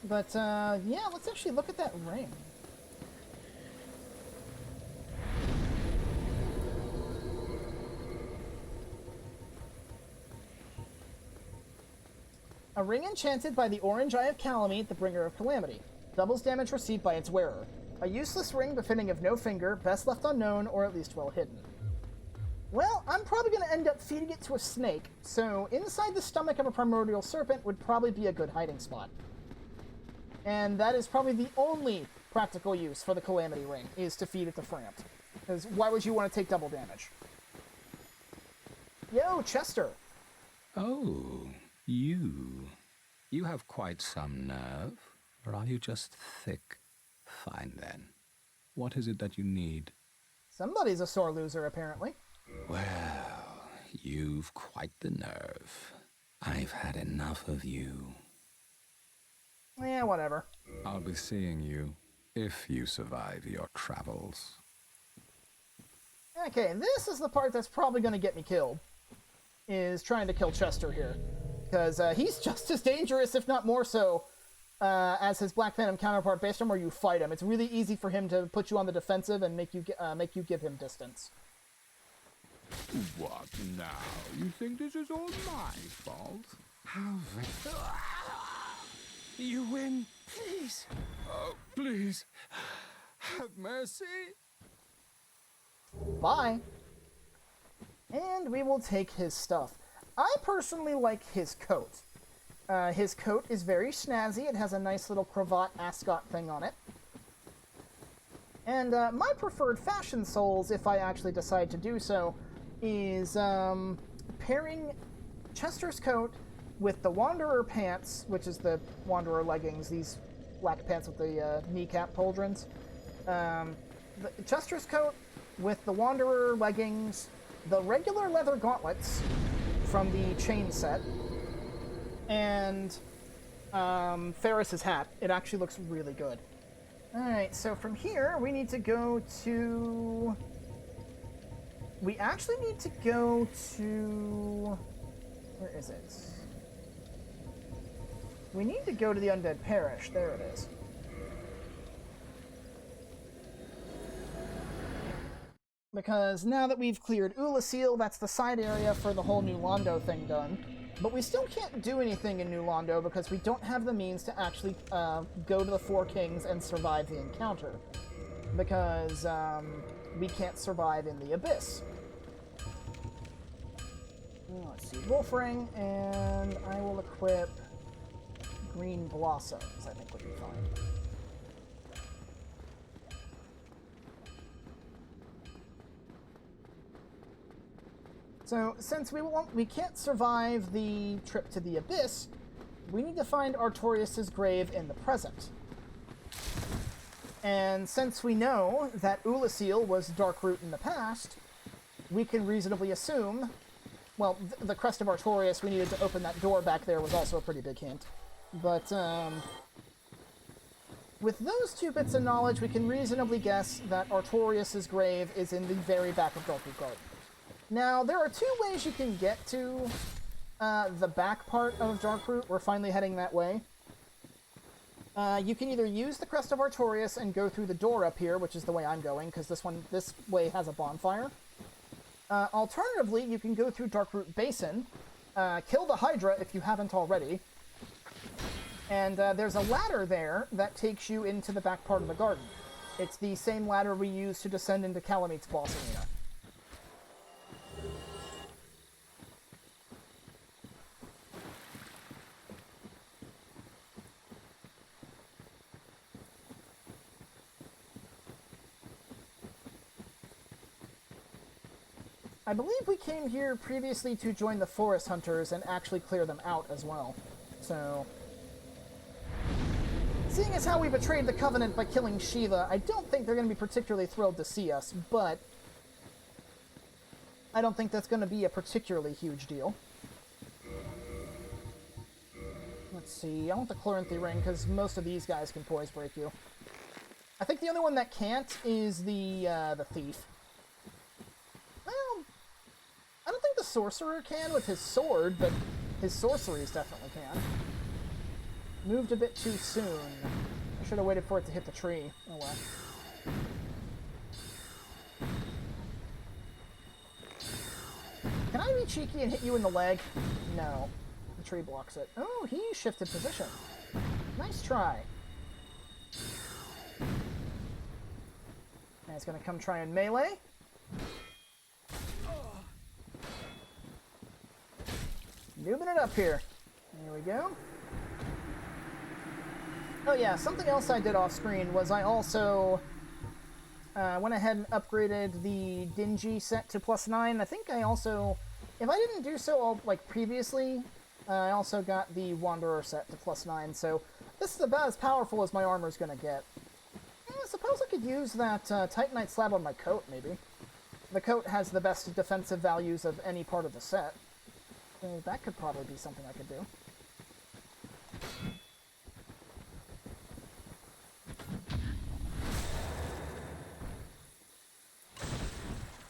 But, yeah, let's actually look at that ring. A ring enchanted by the Orange Eye of Kalameet, the Bringer of Calamity. Doubles damage received by its wearer. A useless ring befitting of no finger, best left unknown, or at least well hidden. Well, I'm probably going to end up feeding it to a snake, so inside the stomach of a primordial serpent would probably be a good hiding spot. And that is probably the only practical use for the Calamity Ring, is to feed it to Frant. Because why would you want to take double damage? Yo, Chester! Oh, you. You have quite some nerve. Or are you just thick? Fine then. What is it that you need? Somebody's a sore loser, apparently. Well, you've quite the nerve. I've had enough of you. Yeah, whatever. I'll be seeing you, if you survive your travels. Okay, this is the part that's probably going to get me killed, is trying to kill Chester here. Because he's just as dangerous, if not more so, as his Black Phantom counterpart based on where you fight him. It's really easy for him to put you on the defensive and make you give him distance. What now? You think this is all my fault? How very... You win. Please. Oh, please. Have mercy. Bye. And we will take his stuff. I personally like his coat. His coat is very snazzy. It has a nice little cravat ascot thing on it. And my preferred fashion souls, if I actually decide to do so, is pairing Chester's coat with the Wanderer pants, which is the Wanderer leggings, these black pants with the kneecap pauldrons. Chester's coat with the Wanderer leggings, the regular leather gauntlets from the chain set, and Ferris's hat. It actually looks really good. Alright, so from here, we need to go to... We actually need to go to... Where is it? We need to go to the Undead Parish. There it is. Because now that we've cleared Ulasil, that's the side area for the whole New Londo thing done. But we still can't do anything in New Londo because we don't have the means to actually go to the Four Kings and survive the encounter. Because we can't survive in the Abyss. Let's see, Wolf Ring, and I will equip Green Blossoms, I think would be fine. So, since we can't survive the trip to the Abyss, we need to find Artorias' grave in the present. And since we know that Ulasil was Darkroot in the past, we can reasonably assume well, the Crest of Artorias we needed to open that door back there was also a pretty big hint. But, with those two bits of knowledge, we can reasonably guess that Artorias' grave is in the very back of Darkroot Garden. Now, there are two ways you can get to the back part of Darkroot. We're finally heading that way. You can either use the Crest of Artorias and go through the door up here, which is the way I'm going, because this way has a bonfire. Alternatively, you can go through Darkroot Basin, kill the Hydra if you haven't already, and there's a ladder there that takes you into the back part of the garden. It's the same ladder we use to descend into Kalameet's boss arena. I believe we came here previously to join the Forest Hunters and actually clear them out as well. So, seeing as how we betrayed the Covenant by killing Shiva, I don't think they're going to be particularly thrilled to see us, but I don't think that's going to be a particularly huge deal. Let's see, I want the Chloranthy Ring, because most of these guys can poise break you. I think the only one that can't is the Thief. I don't think the Sorcerer can with his sword, but his sorceries definitely can. Moved a bit too soon. I should have waited for it to hit the tree. Oh well. Can I be cheeky and hit you in the leg? No. The tree blocks it. Oh, he shifted position. Nice try. Now he's gonna come try and melee. Moving it up here. There we go. Oh yeah, something else I did off screen was I also went ahead and upgraded the Dingy set to +9. I think I also, if I didn't do so like previously, I also got the Wanderer set to +9. So this is about as powerful as my armor's gonna get. I suppose I could use that Titanite slab on my coat, maybe. The coat has the best defensive values of any part of the set. So that could probably be something I could do.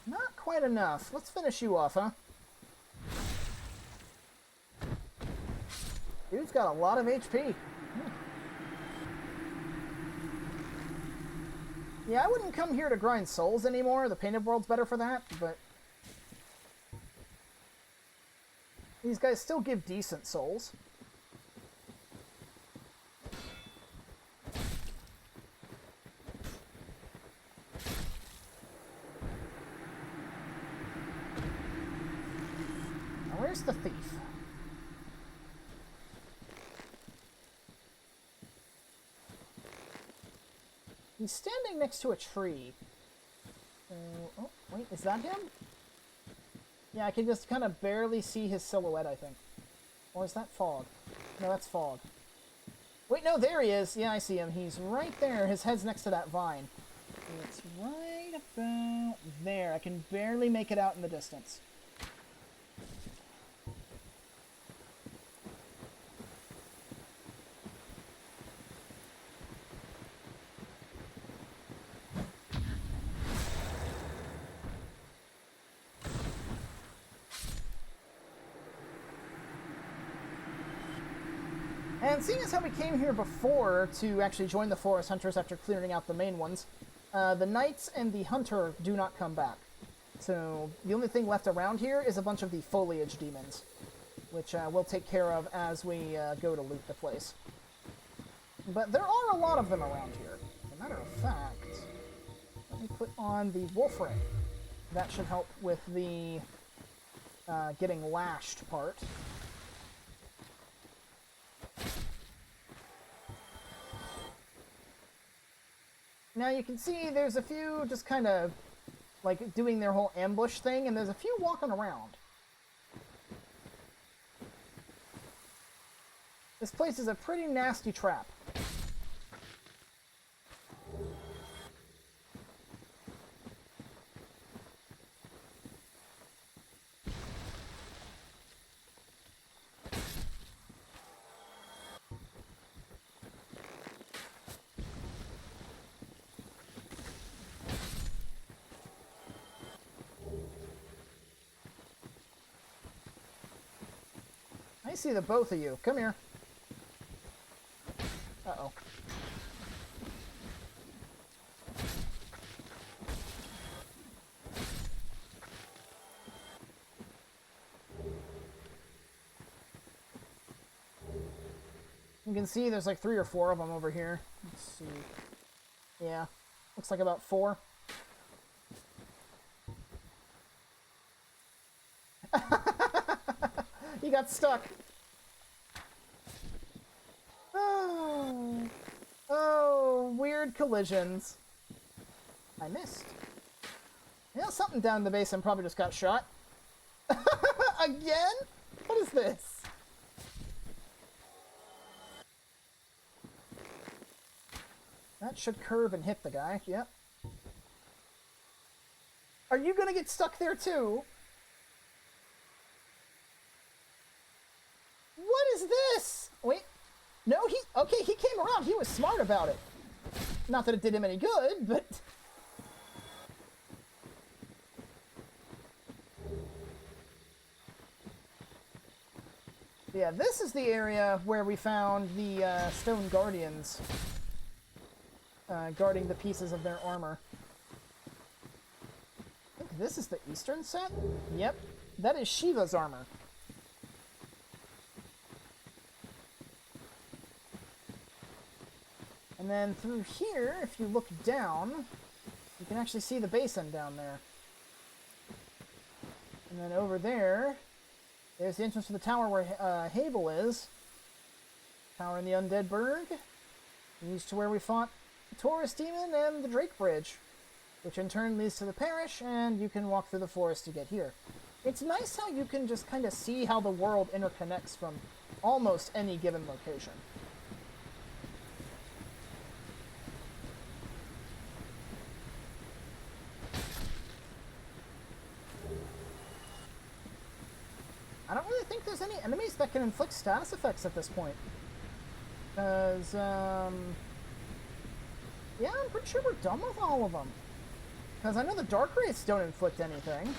Not quite enough. Let's finish you off, huh? Dude's got a lot of HP. Yeah, I wouldn't come here to grind souls anymore. The Painted World's better for that, but these guys still give decent souls. Now, where's the thief? He's standing next to a tree. Oh, wait, is that him? Yeah, I can just kind of barely see his silhouette, I think. Or is that fog? No, that's fog. Wait, no, there he is. Yeah, I see him. He's right there. His head's next to that vine. It's right about there. I can barely make it out in the distance. And seeing as how we came here before to actually join the Forest Hunters after clearing out the main ones, the Knights and the Hunter do not come back. So the only thing left around here is a bunch of the Foliage Demons, which we'll take care of as we go to loot the place. But there are a lot of them around here. As a matter of fact, let me put on the Wolf Ring. That should help with the getting lashed part. Now you can see there's a few just kind of like doing their whole ambush thing, and there's a few walking around. This place is a pretty nasty trap. I see the both of you. Come here. Uh-oh. You can see there's like 3 or 4 of them over here. Let's see. Yeah, looks like about 4. He got stuck. Oh. Oh, weird collisions. I missed. Yeah, something down in the basin probably just got shot. Again? What is this? That should curve and hit the guy. Yep. Are you gonna get stuck there too? What is this? Wait. No, okay, he came around. He was smart about it. Not that it did him any good, but... Yeah, this is the area where we found the stone guardians guarding the pieces of their armor. I think this is the eastern set? Yep, that is Shiva's armor. And then through here, if you look down, you can actually see the basin down there. And then over there, there's the entrance to the tower where Havel is. Tower in the Undead Burg. Leads to where we fought the Taurus Demon and the Drake Bridge, which in turn leads to the parish, and you can walk through the forest to get here. It's nice how you can just kind of see how the world interconnects from almost any given location. I don't really think there's any enemies that can inflict status effects at this point. Because, yeah, I'm pretty sure we're done with all of them. Because I know the Dark Wraiths don't inflict anything.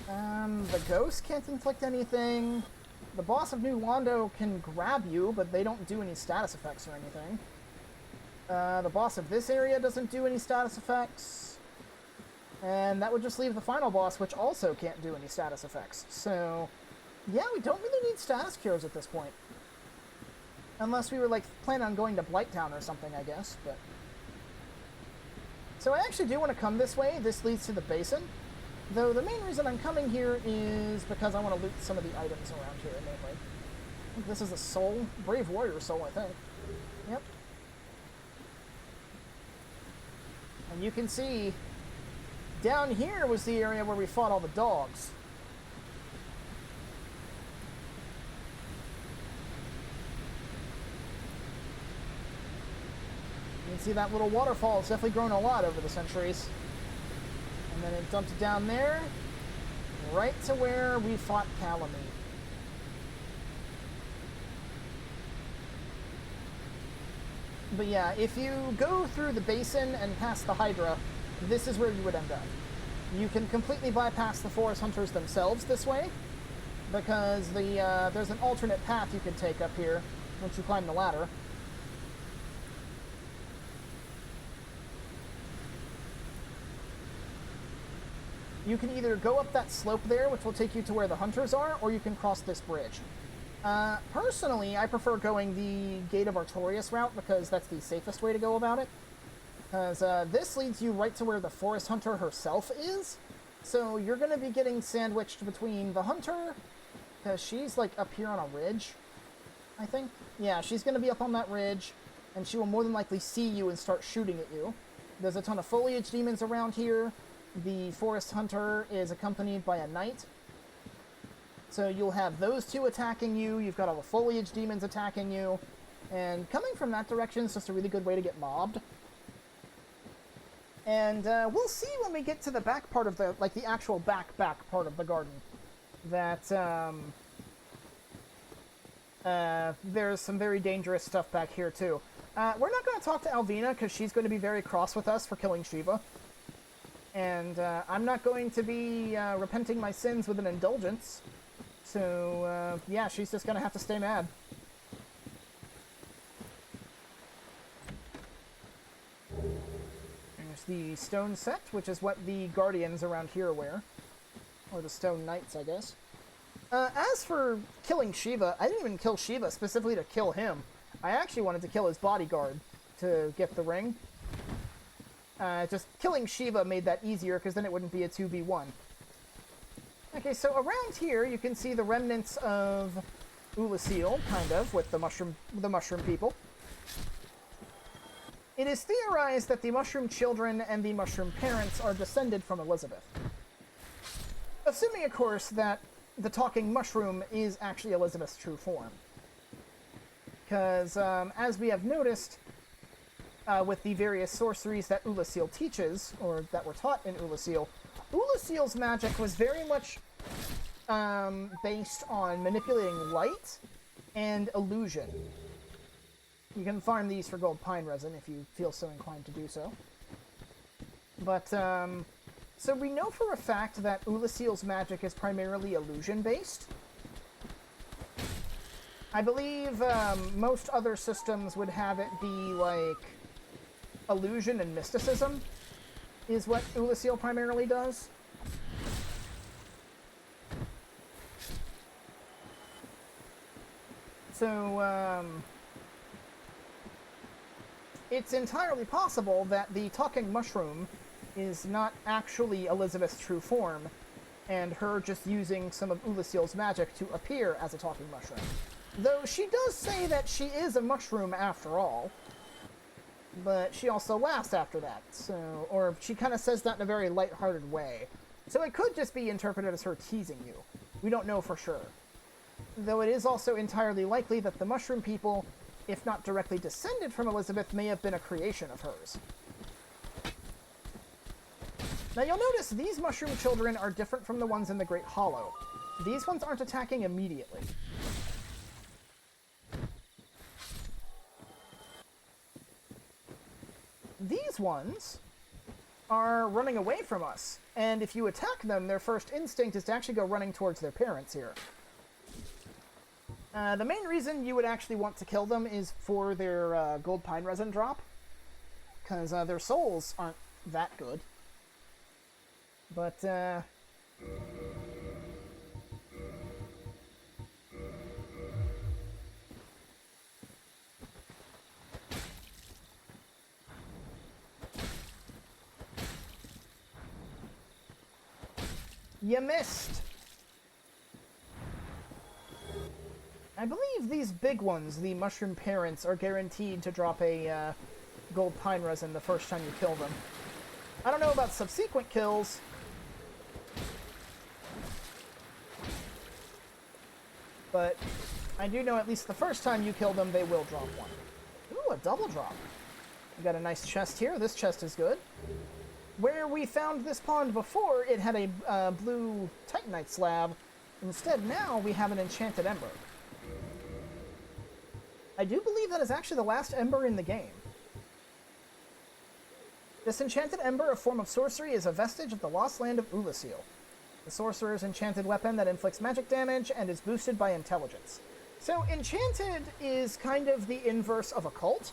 The Ghosts can't inflict anything. The boss of New Londo can grab you, but they don't do any status effects or anything. The boss of this area doesn't do any status effects. And that would just leave the final boss, which also can't do any status effects. So... yeah, we don't really need status cures at this point. Unless we were, like, planning on going to Blighttown or something, I guess, but... So I actually do want to come this way. This leads to the basin. Though the main reason I'm coming here is because I want to loot some of the items around here, mainly. I think this is a soul. Brave Warrior soul, I think. Yep. And you can see... down here was the area where we fought all the dogs. You can see that little waterfall has definitely grown a lot over the centuries. And then it dumped down there, right to where we fought Kalameet. But yeah, if you go through the basin and past the Hydra, this is where you would end up. You can completely bypass the forest hunters themselves this way, because there's an alternate path you can take up here once you climb the ladder. You can either go up that slope there, which will take you to where the hunters are, or you can cross this bridge. Personally, I prefer going the Gate of Artorias route, because that's the safest way to go about it. Because this leads you right to where the forest hunter herself is. So you're going to be getting sandwiched between the hunter, because she's like up here on a ridge, I think. Yeah, she's going to be up on that ridge, and she will more than likely see you and start shooting at you. There's a ton of foliage demons around here. The forest hunter is accompanied by a knight. So you'll have those two attacking you. You've got all the foliage demons attacking you. And coming from that direction is just a really good way to get mobbed. And we'll see when we get to the back part of the, like the actual back part of the garden, that there's some very dangerous stuff back here too. We're not going to talk to Alvina because she's going to be very cross with us for killing Shiva. And I'm not going to be repenting my sins with an indulgence. So, yeah, she's just gonna have to stay mad. There's the stone set, which is what the guardians around here wear. Or the stone knights, I guess. As for killing Shiva, I didn't even kill Shiva specifically to kill him. I actually wanted to kill his bodyguard to get the ring. Just killing Shiva made that easier, because then it wouldn't be a 2v1. Okay, so around here you can see the remnants of Ulasil, kind of, with the mushroom people. It is theorized that the mushroom children and the mushroom parents are descended from Elizabeth. Assuming, of course, that the talking mushroom is actually Elizabeth's true form. Because, as we have noticed, with the various sorceries that Ulasil teaches, or that were taught in Ulasil, Ulasil's magic was very much based on manipulating light and illusion. You can farm these for gold pine resin if you feel so inclined to do so. But, so we know for a fact that Ulasil's magic is primarily illusion-based. I believe most other systems would have it be, like, illusion and mysticism is what Ulasil primarily does. So, it's entirely possible that the talking mushroom is not actually Elizabeth's true form, and her just using some of Ulasil's magic to appear as a talking mushroom. Though she does say that she is a mushroom after all, but she also laughs after that, so, or she kind of says that in a very lighthearted way. So it could just be interpreted as her teasing you. We don't know for sure. Though it is also entirely likely that the mushroom people, if not directly descended from Elizabeth, may have been a creation of hers. Now you'll notice these mushroom children are different from the ones in the Great Hollow. These ones aren't attacking immediately. These ones are running away from us, and if you attack them, their first instinct is to actually go running towards their parents here. The main reason you would actually want to kill them is for their gold pine resin drop, because their souls aren't that good. But, you missed! I believe these big ones, the mushroom parents, are guaranteed to drop a gold pine resin the first time you kill them. I don't know about subsequent kills. But I do know at least the first time you kill them, they will drop one. Ooh, a double drop. We got a nice chest here. This chest is good. Where we found this pond before, it had a blue titanite slab. Instead, now we have an enchanted ember. I do believe that is actually the last ember in the game. This enchanted ember, a form of sorcery, is a vestige of the lost land of Ulasil. The sorcerer's enchanted weapon that inflicts magic damage and is boosted by intelligence. So enchanted is kind of the inverse of occult,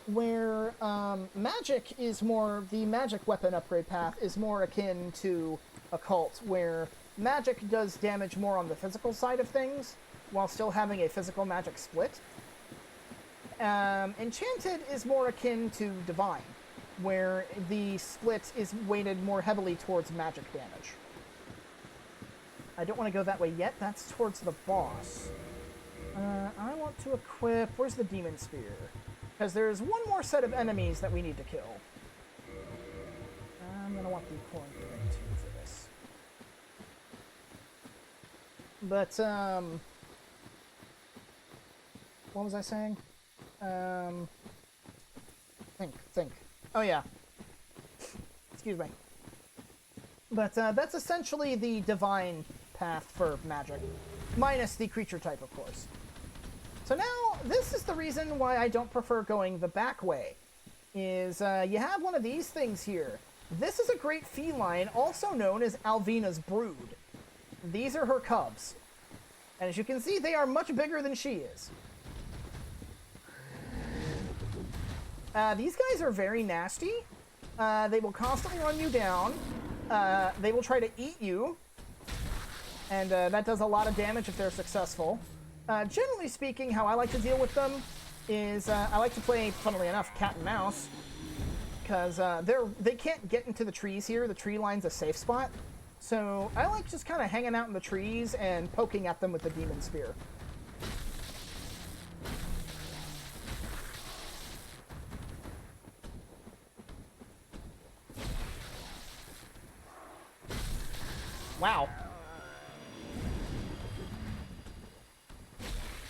where magic is more, the magic weapon upgrade path is more akin to occult, where magic does damage more on the physical side of things, while still having a physical magic split. Enchanted is more akin to divine, where the split is weighted more heavily towards magic damage. I don't want to go that way yet. That's towards the boss. I want to equip... Where's the demon spear? Because there's one more set of enemies that we need to kill. I'm going to want the corn thing too for this. But, what was I saying? Think. Oh, yeah. Excuse me. But, that's essentially the divine path for magic. Minus the creature type, of course. So now, this is the reason why I don't prefer going the back way. Is, you have one of these things here. This is a great feline, also known as Alvina's brood. These are her cubs. And as you can see, they are much bigger than she is. These guys are very nasty. They will constantly run you down. They will try to eat you. And that does a lot of damage if they're successful. Generally speaking, how I like to deal with them is I like to play, funnily enough, cat and mouse. Because they can't get into the trees here. The tree line's a safe spot. So I like just kind of hanging out in the trees and poking at them with the demon spear. Wow.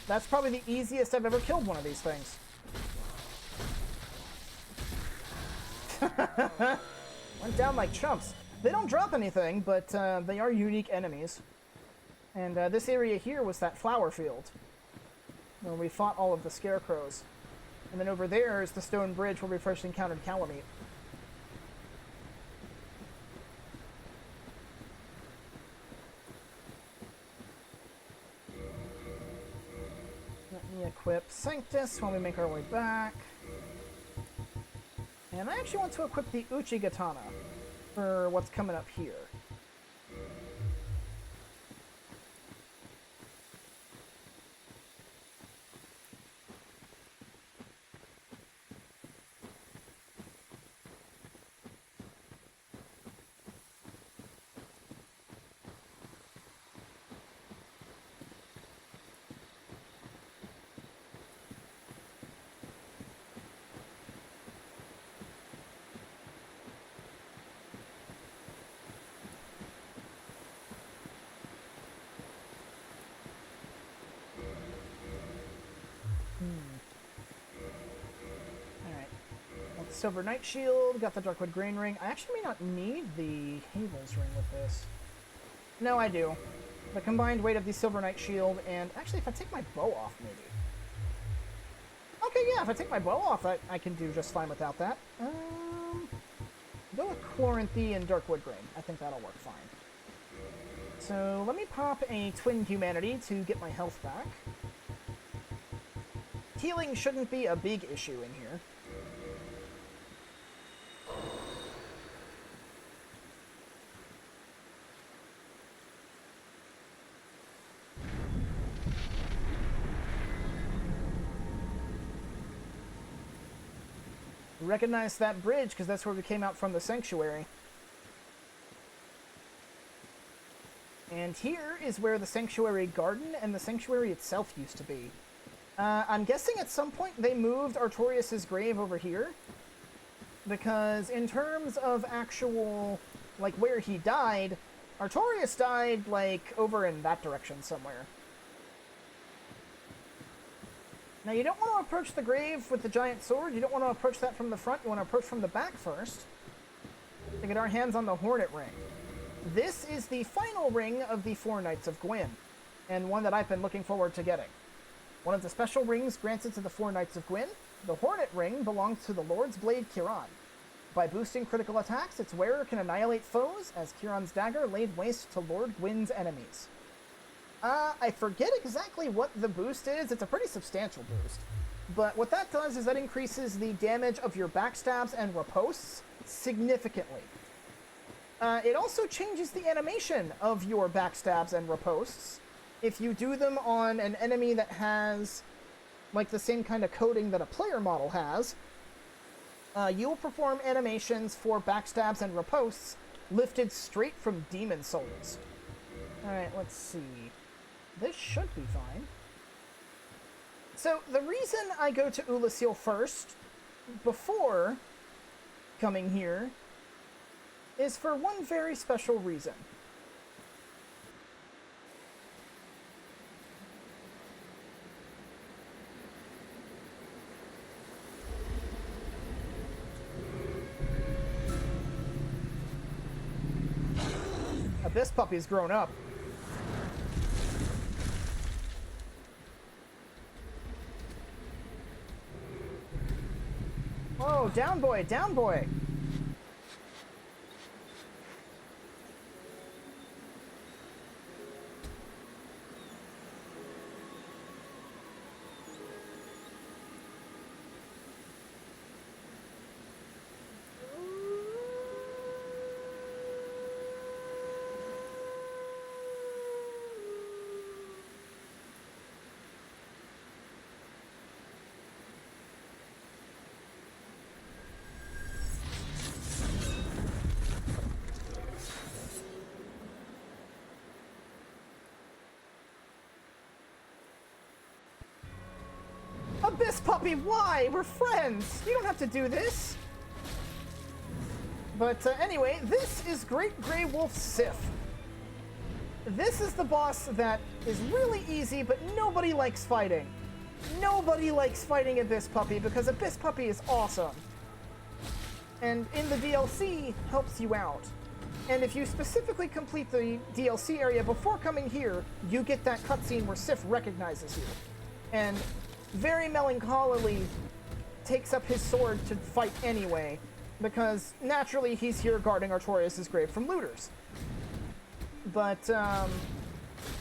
That's probably the easiest I've ever killed one of these things. Went down like chumps. They don't drop anything, but they are unique enemies. And this area here was that flower field, where we fought all of the scarecrows. And then over there is the stone bridge where we first encountered Kalameet. Let me equip Sanctus while we make our way back. And I actually want to equip the Uchigatana for what's coming up here. Alright. Got the Silver Knight Shield, got the Darkwood Grain Ring. I actually may not need the Havel's Ring with this. No, I do. The combined weight of the Silver Knight Shield, and actually if I take my bow off, maybe. Okay, yeah, if I take my bow off, I can do just fine without that. Go with Chloranthy and Darkwood Grain. I think that'll work fine. So let me pop a Twin Humanity to get my health back. Healing shouldn't be a big issue in here. Recognize that bridge because that's where we came out from the sanctuary. And here is where the sanctuary garden and the sanctuary itself used to be. I'm guessing at some point they moved Artorias' grave over here. Because in terms of actual, like, where he died, Artorias died, like, over in that direction somewhere. Now, you don't want to approach the grave with the giant sword. You don't want to approach that from the front. You want to approach from the back first to get our hands on the Hornet Ring. This is the final ring of the Four Knights of Gwyn, and one that I've been looking forward to getting. One of the special rings granted to the Four Knights of Gwyn, the Hornet Ring belongs to the Lord's Blade Kiran. By boosting critical attacks, its wearer can annihilate foes, as Kiran's dagger laid waste to Lord Gwyn's enemies. I forget exactly what the boost is. It's a pretty substantial boost. But what that does is that increases the damage of your backstabs and riposts significantly. It also changes the animation of your backstabs and riposts. If you do them on an enemy that has, like, the same kind of coding that a player model has, you will perform animations for backstabs and riposts lifted straight from Demon Souls. Alright, let's see. This should be fine. So, the reason I go to Ulasil first, before coming here, is for one very special reason. This puppy's grown up. Oh, down boy, down boy. Abyss Puppy, why? We're friends! You don't have to do this! But anyway, this is Great Grey Wolf Sif. This is the boss that is really easy, but nobody likes fighting. Nobody likes fighting Abyss Puppy because Abyss Puppy is awesome. And in the DLC, helps you out. And if you specifically complete the DLC area before coming here, you get that cutscene where Sif recognizes you. And very melancholily takes up his sword to fight anyway, because naturally he's here guarding Artorias' grave from looters. But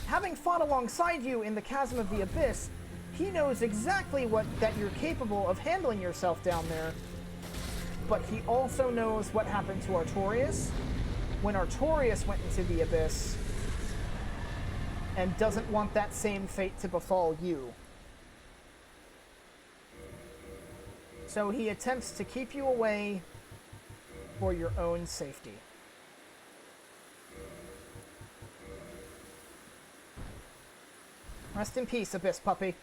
having fought alongside you in the Chasm of the Abyss, he knows exactly that you're capable of handling yourself down there, but he also knows what happened to Artorias when Artorias went into the Abyss, and doesn't want that same fate to befall you. So he attempts to keep you away for your own safety. Rest in peace, Abyss Puppy.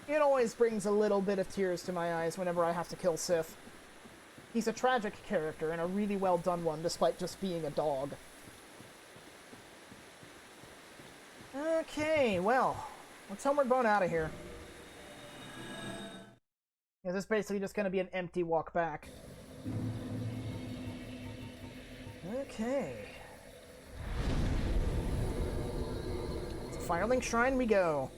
It always brings a little bit of tears to my eyes whenever I have to kill Sif. He's a tragic character, and a really well done one, despite just being a dog. Okay, well, let's homeward bone out of here. Yeah, this is basically just going to be an empty walk back. Okay. To Firelink Shrine we go.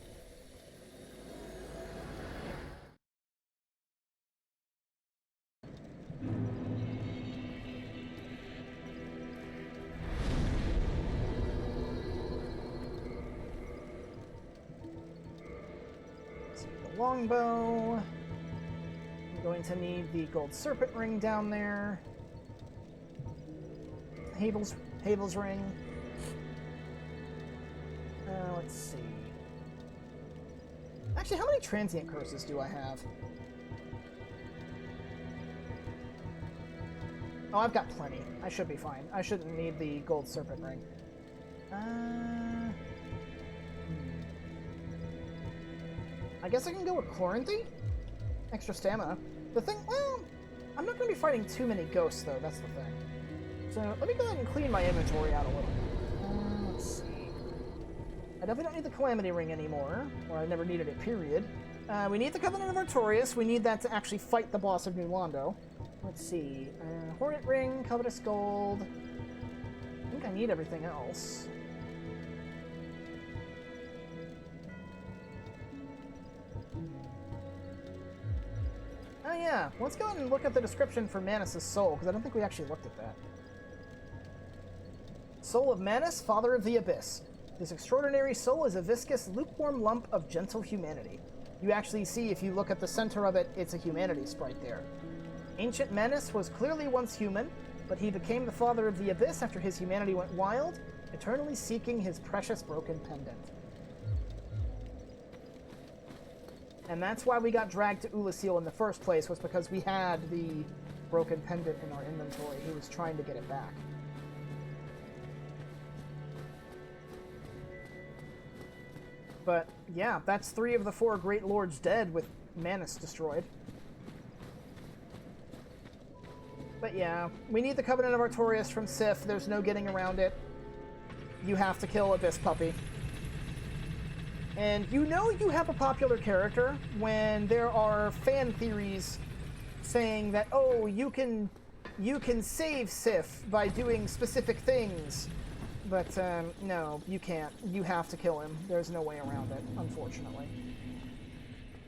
Longbow. I'm going to need the gold serpent ring down there. Havel's ring. Let's see. Actually, how many transient curses do I have? Oh, I've got plenty. I should be fine. I shouldn't need the gold serpent ring. I guess I can go with Chloranthy? Extra stamina. The thing, well, I'm not going to be fighting too many ghosts, though. That's the thing. So, let me go ahead and clean my inventory out a little. Let's see. I definitely don't need the Calamity Ring anymore. Or I never needed it, period. We need the Covenant of Artorias. We need that to actually fight the boss of New Londo. Let's see. Hornet Ring, Covetous Gold. I think I need everything else. Oh yeah, let's go ahead and look at the description for Manus' soul, because I don't think we actually looked at that. Soul of Manus, Father of the Abyss. This extraordinary soul is a viscous, lukewarm lump of gentle humanity. You actually see, if you look at the center of it, it's a humanity sprite there. Ancient Manus was clearly once human, but he became the Father of the Abyss after his humanity went wild, eternally seeking his precious broken pendant. And that's why we got dragged to Ulasil in the first place, was because we had the broken pendant in our inventory. He was trying to get it back. But, yeah, that's 3 of the 4 Great Lords dead with Manus destroyed. But yeah, we need the Covenant of Artorias from Sif. There's no getting around it. You have to kill Abyss Puppy. And you know you have a popular character when there are fan theories saying that, oh, you can save Sif by doing specific things. But, no, you can't. You have to kill him. There's no way around it, unfortunately.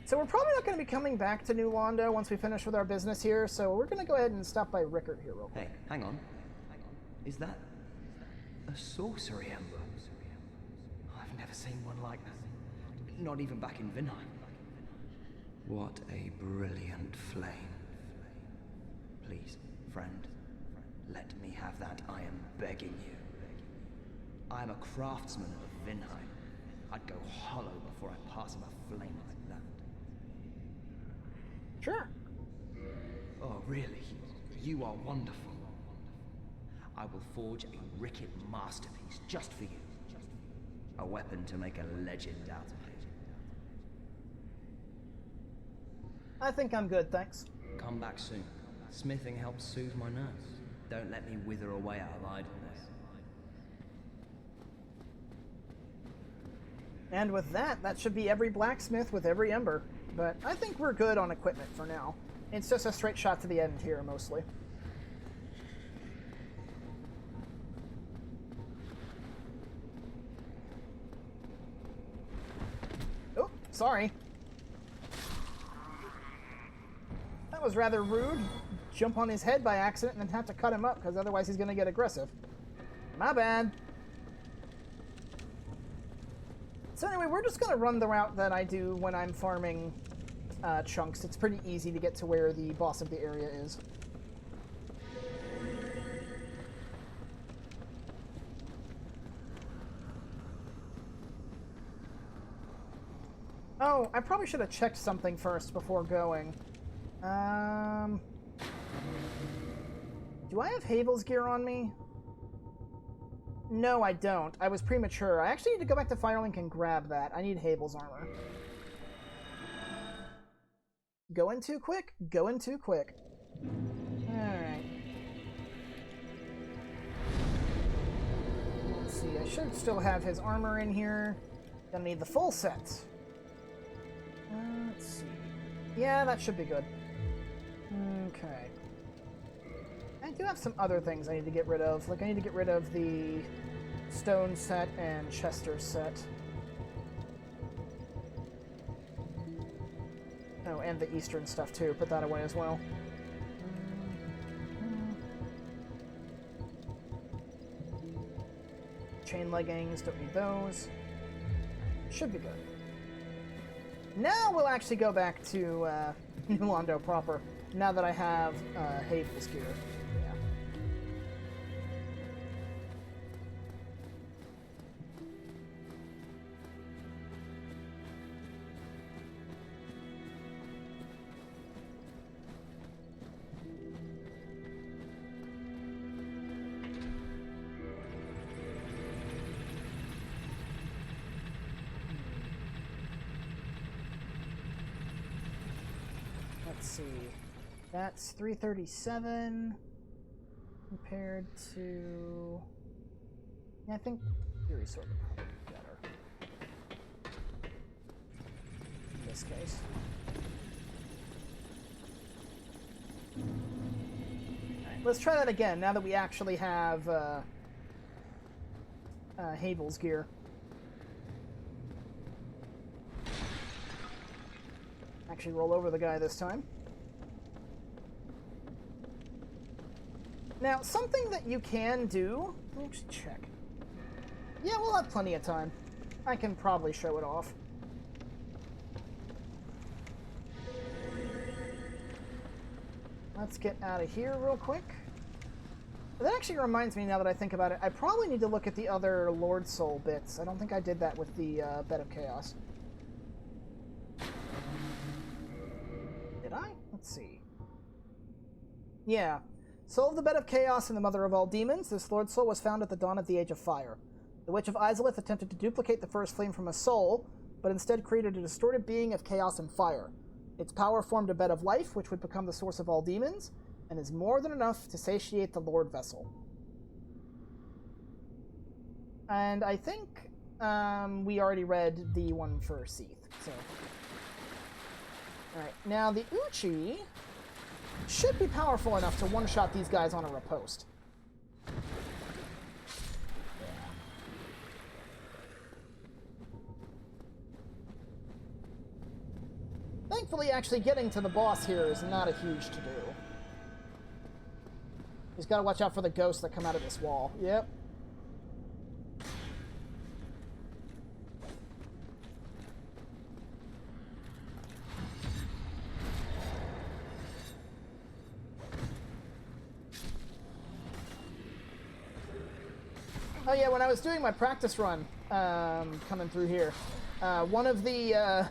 So we're probably not going to be coming back to New Londo once we finish with our business here, so we're going to go ahead and stop by Rickert here real quick. Hey, hang on. Is that a sorcery ember? I've never seen one like that. Not even back in Vinheim. What a brilliant flame. Please, friend, let me have that, I am begging you. I am a craftsman of Vinheim. I'd go hollow before I pass him a flame like that. Sure. Oh, really? You are wonderful. I will forge a Rickett masterpiece just for you. A weapon to make a legend out of it. I think I'm good, thanks. Come back soon. Smithing helps soothe my nerves. Don't let me wither away out of idleness. And with that, that should be every blacksmith with every ember. But I think we're good on equipment for now. It's just a straight shot to the end here, mostly. Oh, sorry. That was rather rude. Jump on his head by accident and then have to cut him up, because otherwise he's going to get aggressive. My bad. So anyway, we're just going to run the route that I do when I'm farming chunks. It's pretty easy to get to where the boss of the area is. Oh, I probably should have checked something first before going. Do I have Havel's gear on me? No, I don't. I was premature. I actually need to go back to Firelink and grab that. I need Havel's armor. Going too quick? Going too quick. Alright. Let's see. I should still have his armor in here. Gonna need the full set. Let's see. Yeah, that should be good. Okay. I do have some other things I need to get rid of. Like, I need to get rid of the stone set and Chester set. Oh, and the Eastern stuff, too. Put that away as well. Chain leggings, don't need those. Should be good. Now we'll actually go back to New Londo proper, now that I have Havel's gear. Yeah. Let's see. That's 337 compared to... Yeah, I think Fury Sword would probably be better in this case. Alright, let's try that again now that we actually have Havel's gear. Actually roll over the guy this time. Now, something that you can do... Let me actually check. Yeah, we'll have plenty of time. I can probably show it off. Let's get out of here real quick. That actually reminds me, now that I think about it, I probably need to look at the other Lord Soul bits. I don't think I did that with the Bed of Chaos. Did I? Let's see. Yeah. Soul of the Bed of Chaos and the Mother of all Demons, this Lord Soul was found at the dawn of the Age of Fire. The Witch of Izalith attempted to duplicate the first flame from a soul, but instead created a distorted being of chaos and fire. Its power formed a bed of life, which would become the source of all demons, and is more than enough to satiate the Lord Vessel. And I think we already read the one for Seath, so... Alright, now the Uchi should be powerful enough to one-shot these guys on a riposte. Thankfully, actually getting to the boss here is not a huge to-do. He's got to watch out for the ghosts that come out of this wall. Yep. Oh yeah, when I was doing my practice run, coming through here, one of the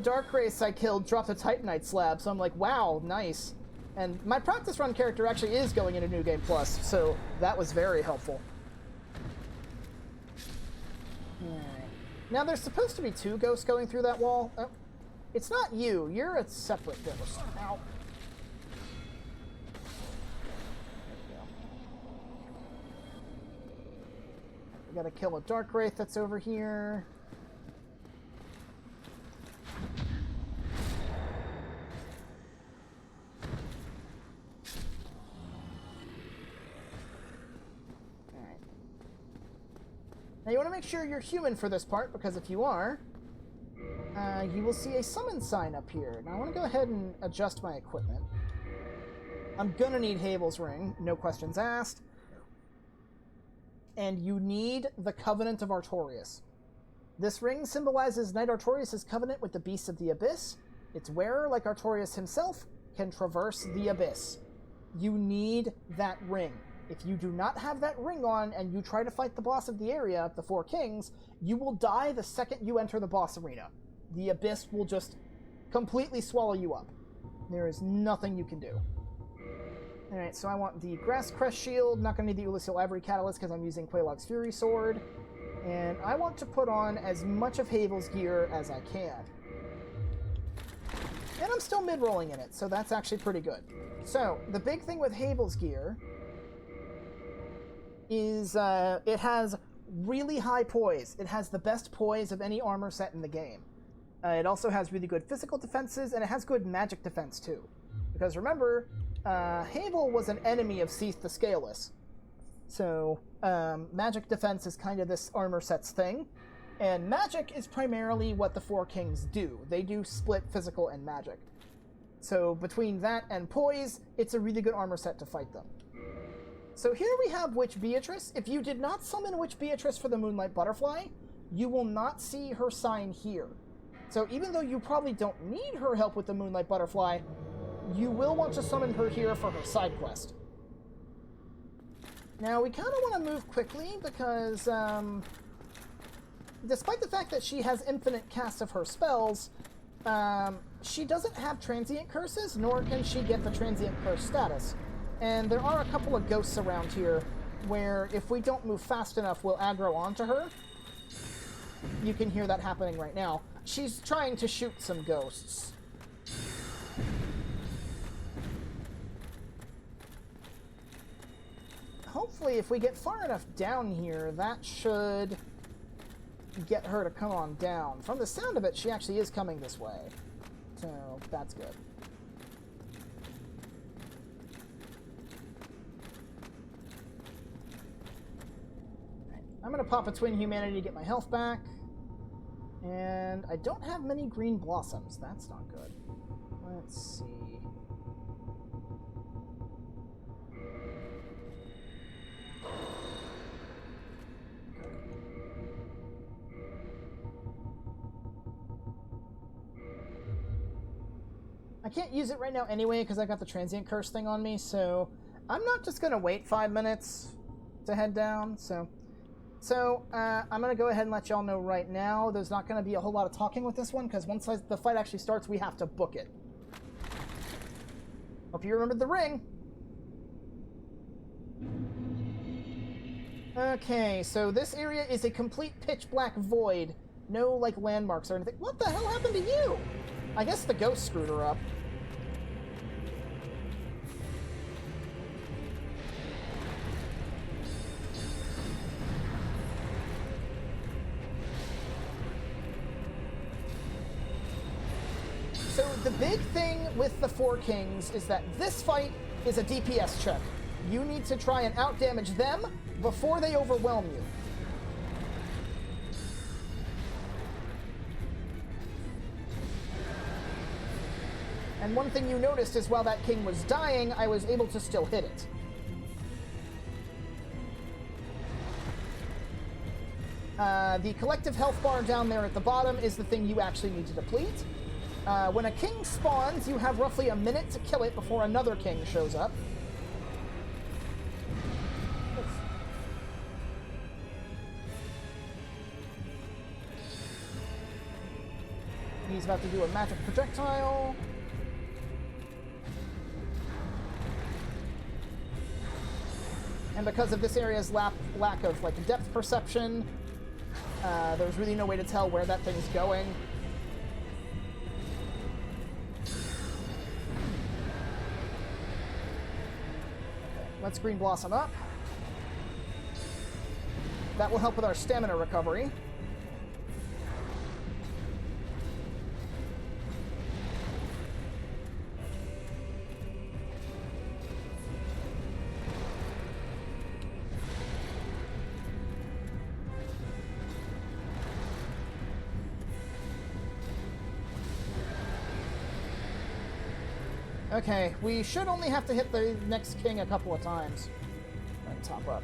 Dark Wraiths I killed dropped a Titanite slab, so I'm like, wow, nice. And my practice run character actually is going into New Game Plus, so that was very helpful. Alright. Now, there's supposed to be 2 ghosts going through that wall. Oh, it's not you. You're a separate ghost. Ow. We gotta kill a Dark Wraith that's over here. Alright. Now you want to make sure you're human for this part, because if you are, you will see a summon sign up here. Now I want to go ahead and adjust my equipment. I'm gonna need Havel's Ring, no questions asked. And you need the Covenant of Artorias. This ring symbolizes Knight Artorias' covenant with the beasts of the Abyss. Its wearer, like Artorias himself, can traverse the Abyss. You need that ring. If you do not have that ring on and you try to fight the boss of the area, the Four Kings, you will die the second you enter the boss arena. The Abyss will just completely swallow you up. There is nothing you can do. Alright, so I want the Grass Crest Shield, not going to need the Ulysseal Ivory Catalyst because I'm using Quelaag's Fury Sword, and I want to put on as much of Havel's gear as I can. And I'm still mid-rolling in it, so that's actually pretty good. So, the big thing with Havel's gear is it has really high poise. It has the best poise of any armor set in the game. It also has really good physical defenses, and it has good magic defense too. Because remember, Havel was an enemy of Seath the Scaleless. So, magic defense is kind of this armor set's thing. And magic is primarily what the Four Kings do. They do split physical and magic. So, between that and poise, it's a really good armor set to fight them. So here we have Witch Beatrice. If you did not summon Witch Beatrice for the Moonlight Butterfly, you will not see her sign here. So even though you probably don't need her help with the Moonlight Butterfly, you will want to summon her here for her side quest. Now, we kind of want to move quickly because, despite the fact that she has infinite cast of her spells, she doesn't have transient curses, nor can she get the transient curse status. And there are a couple of ghosts around here where if we don't move fast enough, we'll aggro onto her. You can hear that happening right now. She's trying to shoot some ghosts. Hopefully, if we get far enough down here, that should get her to come on down. From the sound of it, she actually is coming this way. So, that's good. I'm going to pop a Twin Humanity to get my health back. And I don't have many green blossoms. That's not good. Let's see. I can't use it right now anyway because I got the transient curse thing on me, so I'm not just going to wait 5 minutes to head down, So, I'm going to go ahead and let y'all know right now, there's not going to be a whole lot of talking with this one, because once the fight actually starts, we have to book it. Hope you remembered the ring. Okay, so this area is a complete pitch black void. No, like, landmarks or anything. What the hell happened to you? I guess the ghost screwed her up. So the big thing with the Four Kings is that this fight is a DPS check. You need to try and outdamage them before they overwhelm you. And one thing you noticed is while that king was dying, I was able to still hit it. The collective health bar down there at the bottom is the thing you actually need to deplete. When a king spawns, you have roughly a minute to kill it before another king shows up. He's about to do a magic projectile. And because of this area's lack of like depth perception, There's really no way to tell where that thing's going. Let's Green Blossom up. That will help with our stamina recovery. Okay, we should only have to hit the next king a couple of times. And top up.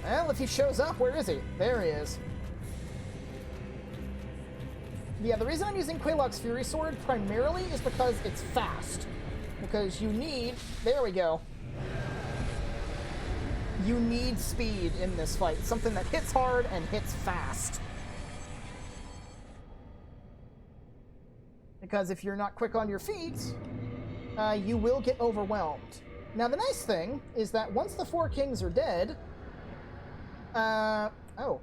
Well, if he shows up, where is he? There he is. Yeah, the reason I'm using Quelaag's Fury Sword primarily is because it's fast. Because you need... There we go. You need speed in this fight. Something that hits hard and hits fast. Because if you're not quick on your feet, you will get overwhelmed. Now, the nice thing is that once the 4 kings are dead... oh.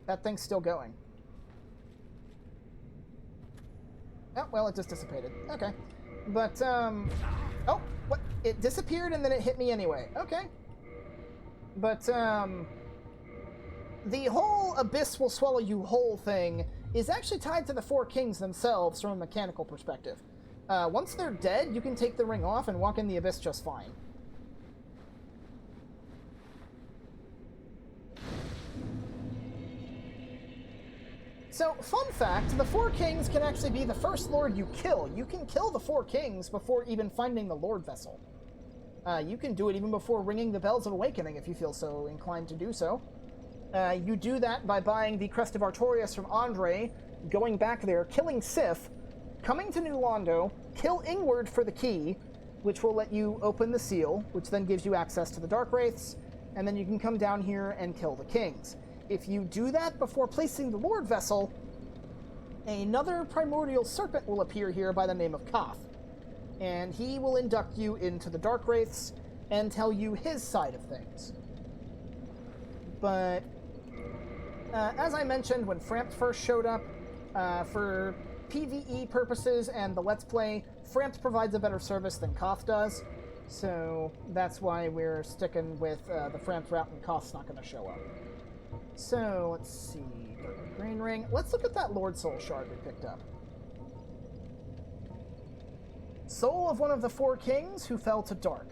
That thing's still going. Oh, well, it just dissipated. Okay. But, oh, what? It disappeared and then it hit me anyway. Okay. But, the whole abyss will swallow you whole thing is actually tied to the 4 kings themselves from a mechanical perspective. Once they're dead, you can take the ring off and walk in the abyss just fine. So, fun fact, the 4 kings can actually be the first lord you kill. You can kill the 4 kings before even finding the lord vessel. You can do it even before ringing the bells of awakening if you feel so inclined to do so. You do that by buying the Crest of Artorias from Andre, going back there, killing Sif, coming to New Londo, kill Ingward for the key, which will let you open the seal, which then gives you access to the Dark Wraiths, and then you can come down here and kill the kings. If you do that before placing the Lord Vessel, another primordial serpent will appear here by the name of Koth, and he will induct you into the Dark Wraiths and tell you his side of things. But as I mentioned when Frampt first showed up, for PvE purposes and the Let's Play, Frampt provides a better service than Koth does, so that's why we're sticking with the Frampt route and Koth's not going to show up. So, let's see, Dark Green Ring. Let's look at that Lord Soul Shard we picked up. Soul of one of the 4 kings who fell to dark.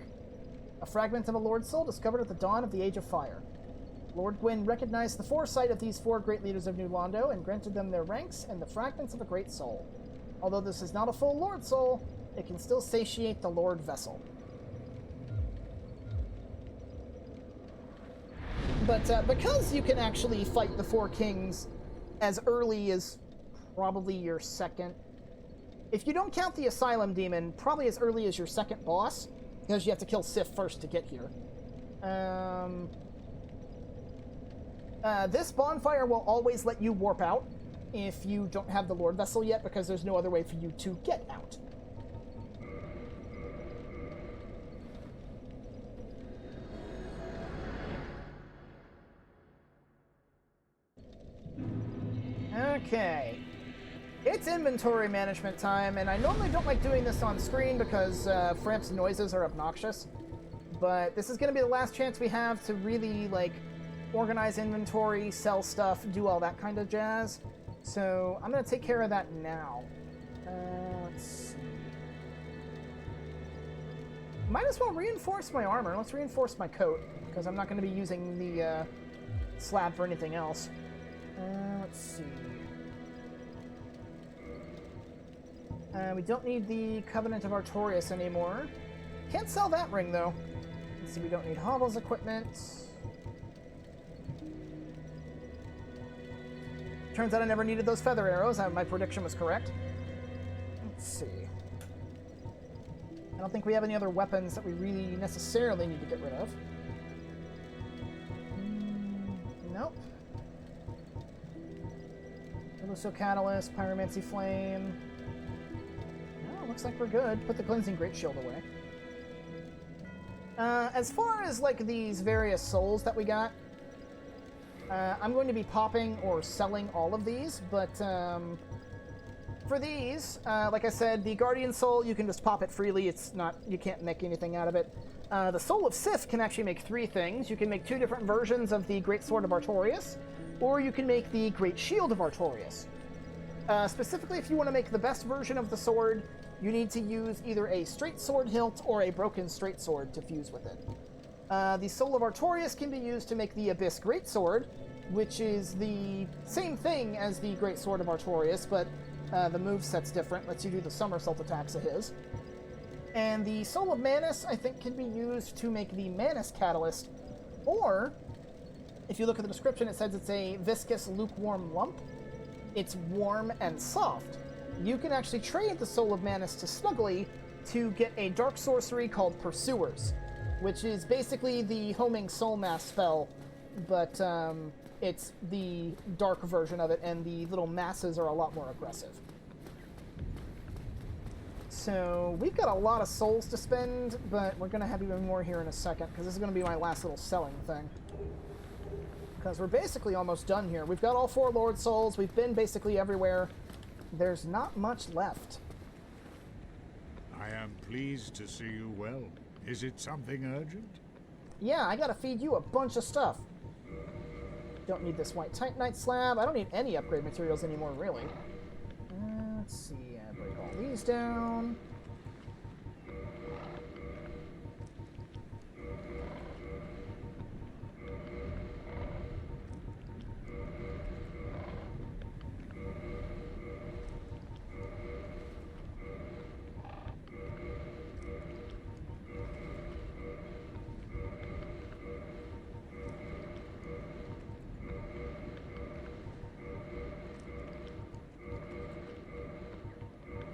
A fragment of a Lord Soul discovered at the dawn of the Age of Fire. Lord Gwyn recognized the foresight of these 4 great leaders of New Londo and granted them their ranks and the fragments of a great soul. Although this is not a full Lord Soul, it can still satiate the Lord Vessel. But because you can actually fight the 4 kings as early as probably your second... If you don't count the Asylum Demon, probably as early as your second boss, because you have to kill Sif first to get here. This bonfire will always let you warp out if you don't have the Lord Vessel yet, because there's no other way for you to get out. Okay. It's inventory management time, and I normally don't like doing this on screen because Frampt's noises are obnoxious, but this is going to be the last chance we have to really, like, organize inventory, sell stuff, do all that kind of jazz. So I'm going to take care of that now. Let's see. Might as well reinforce my armor. Let's reinforce my coat, because I'm not going to be using the slab for anything else. Let's see. We don't need the Covenant of Artorias anymore. Can't sell that ring, though. Let's see, we don't need Hovel's equipment. Turns out I never needed those feather arrows. My prediction was correct. Let's see. I don't think we have any other weapons that we really necessarily need to get rid of. Nope. Illuso Catalyst, Pyromancy Flame. No, looks like we're good. Put the Cleansing Great Shield away. As far as, like, these various souls that we got, I'm going to be popping or selling all of these, but, for these, like I said, the Guardian Soul, you can just pop it freely. It's not, you can't make anything out of it. The Soul of Sith can actually make 3 things. You can make 2 different versions of the Great Sword of Artorias, or you can make the Great Shield of Artorias. Specifically, if you want to make the best version of the sword, you need to use either a straight sword hilt or a broken straight sword to fuse with it. The Soul of Artorias can be used to make the Abyss Greatsword, which is the same thing as the Great Sword of Artorias, but the moveset's different, lets you do the somersault attacks of his. And the Soul of Manus, I think, can be used to make the Manus Catalyst, or, if you look at the description, it says it's a viscous, lukewarm lump. It's warm and soft. You can actually trade the Soul of Manus to Snuggly to get a dark sorcery called Pursuers, which is basically the homing soul mass spell, but it's the dark version of it, and the little masses are a lot more aggressive. So we've got a lot of souls to spend, but we're going to have even more here in a second, because this is going to be my last little selling thing. Because we're basically almost done here. We've got all 4 Lord Souls. We've been basically everywhere. There's not much left. I am pleased to see you well. Is it something urgent? Yeah, I gotta feed you a bunch of stuff. Don't need this white Titanite slab. I don't need any upgrade materials anymore, really. Let's see. Break all these down.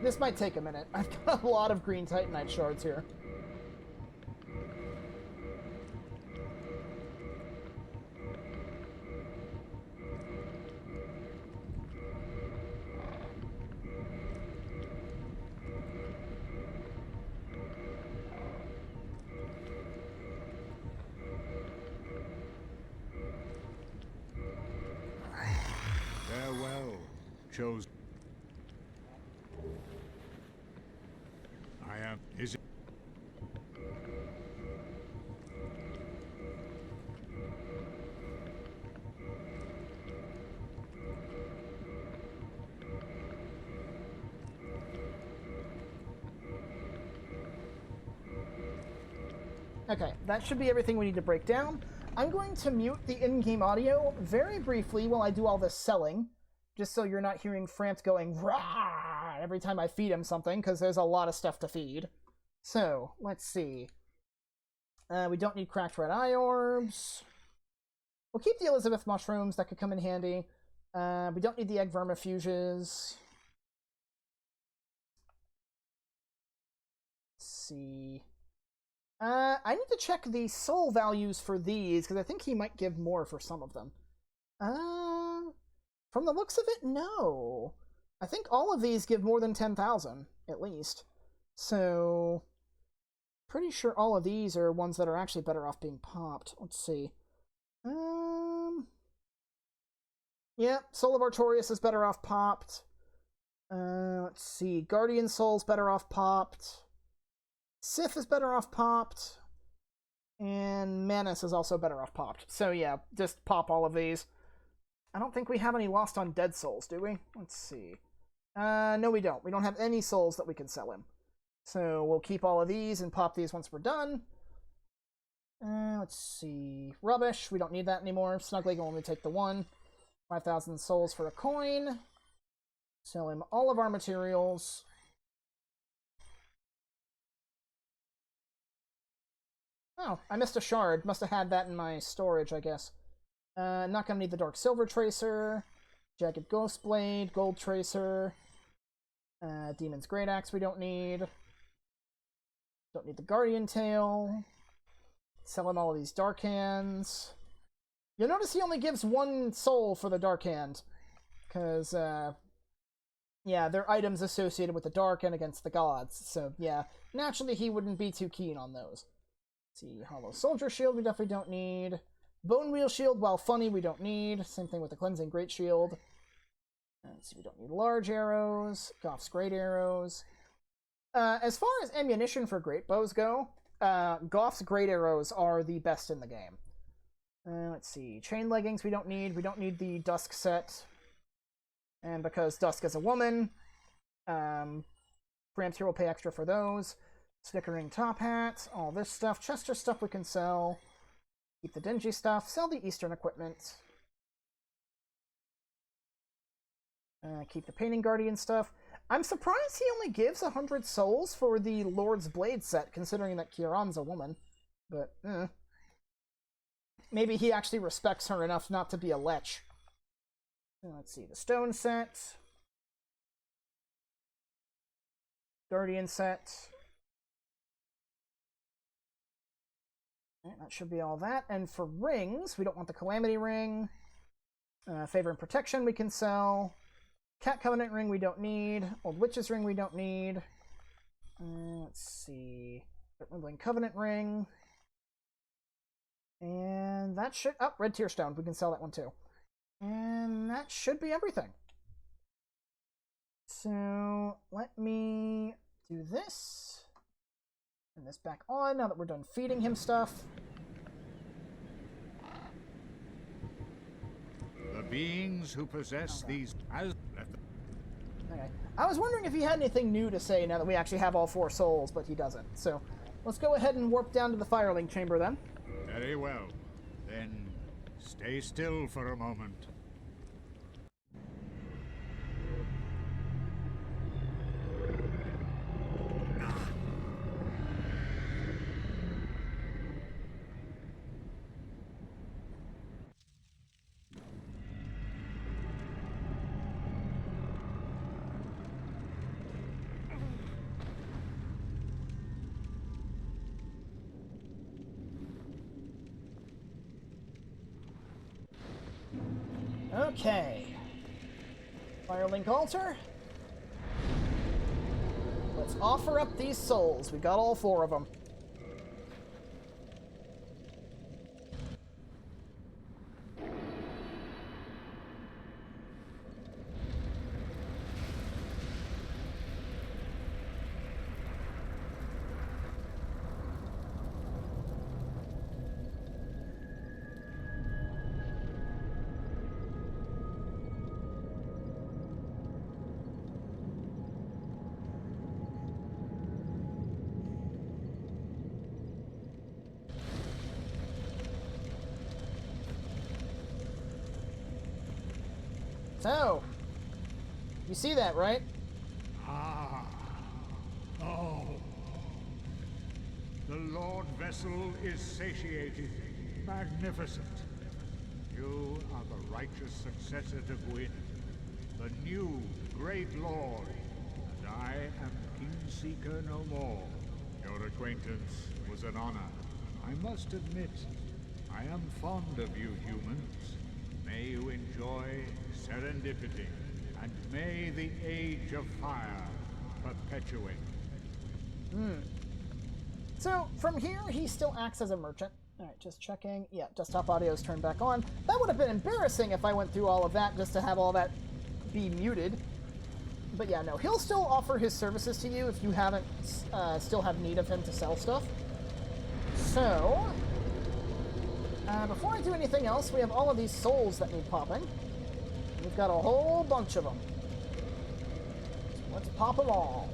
This might take a minute. I've got a lot of green Titanite shards here. Farewell, chosen. I am. Is it? Okay, that should be everything we need to break down. I'm going to mute the in-game audio very briefly while I do all this selling, just so you're not hearing Frant going rah every time I feed him something, because there's a lot of stuff to feed. So, let's see. We don't need cracked red eye orbs. We'll keep the Elizabeth mushrooms, that could come in handy. We don't need the egg vermifuges. Let's see. I need to check the soul values for these, because I think he might give more for some of them. From the looks of it, no. I think all of these give more than 10,000, at least. So, pretty sure all of these are ones that are actually better off being popped. Let's see. Yeah, Soul of Artorias is better off popped. Let's see. Guardian Soul's better off popped. Sith is better off popped. And Manus is also better off popped. So yeah, just pop all of these. I don't think we have any Lost on Dead Souls, do we? Let's see. No, we don't. We don't have any souls that we can sell him. So we'll keep all of these and pop these once we're done. Let's see. Rubbish. We don't need that anymore. Snuggly can only take the one. 5,000 souls for a coin. Sell him all of our materials. Oh, I missed a shard. Must have had that in my storage, I guess. Not gonna need the Dark Silver Tracer. Jagged Ghost Blade. Gold Tracer. Demon's Great Axe we don't need. Don't need the Guardian Tail. Selling all of these Dark Hands. You'll notice he only gives 1 soul for the Dark Hand. Because, yeah, they're items associated with the Dark and against the gods. So, yeah, naturally he wouldn't be too keen on those. see, Hollow Soldier Shield we definitely don't need. Bone Wheel Shield, while funny, we don't need. Same thing with the Cleansing Great Shield. Let's see, we don't need large arrows. Goff's Great Arrows. As far as ammunition for great bows go, Goff's Great Arrows are the best in the game. Let's see, Chain Leggings we don't need. We don't need the Dusk set. And because Dusk is a woman, Gramps here will pay extra for those. Snickering Top Hat, all this stuff. Chester stuff we can sell. Keep the dingy stuff. Sell the Eastern equipment. Keep the Painting Guardian stuff. I'm surprised he only gives 100 souls for the Lord's Blade set, considering that Kieran's a woman. But, maybe he actually respects her enough not to be a lech. Let's see, the Stone set. Guardian set. That should be all that. And for rings, we don't want the Calamity Ring. Favor and Protection we can sell. Cat Covenant Ring we don't need. Old Witch's Ring we don't need. Let's see. Rumbling Covenant Ring. And that should... Oh, Red Tear Stone. We can sell that one too. And that should be everything. So, let me do this. Turn this back on now that we're done feeding him stuff. The beings who possess these... Okay. I was wondering if he had anything new to say now that we actually have all 4 souls, but he doesn't. So, let's go ahead and warp down to the Firelink Chamber then. Very well. Then, stay still for a moment. Okay. Firelink Altar. Let's offer up these souls. We got all 4 of them. So, you see that, right? Ah. Oh. The Lord Vessel is satiated. Magnificent. You are the righteous successor to Gwyn, the new great lord, and I am Kingseeker no more. Your acquaintance was an honor. I must admit, I am fond of you humans. May you enjoy serendipity, and may the Age of Fire perpetuate. So, from here, he still acts as a merchant. Alright, just checking. Yeah, desktop audio's turned back on. That would have been embarrassing if I went through all of that just to have all that be muted. But yeah, no, he'll still offer his services to you if you haven't, still have need of him to sell stuff. So, before I do anything else, we have all of these souls that need popping. We've got a whole bunch of them. So let's pop them all.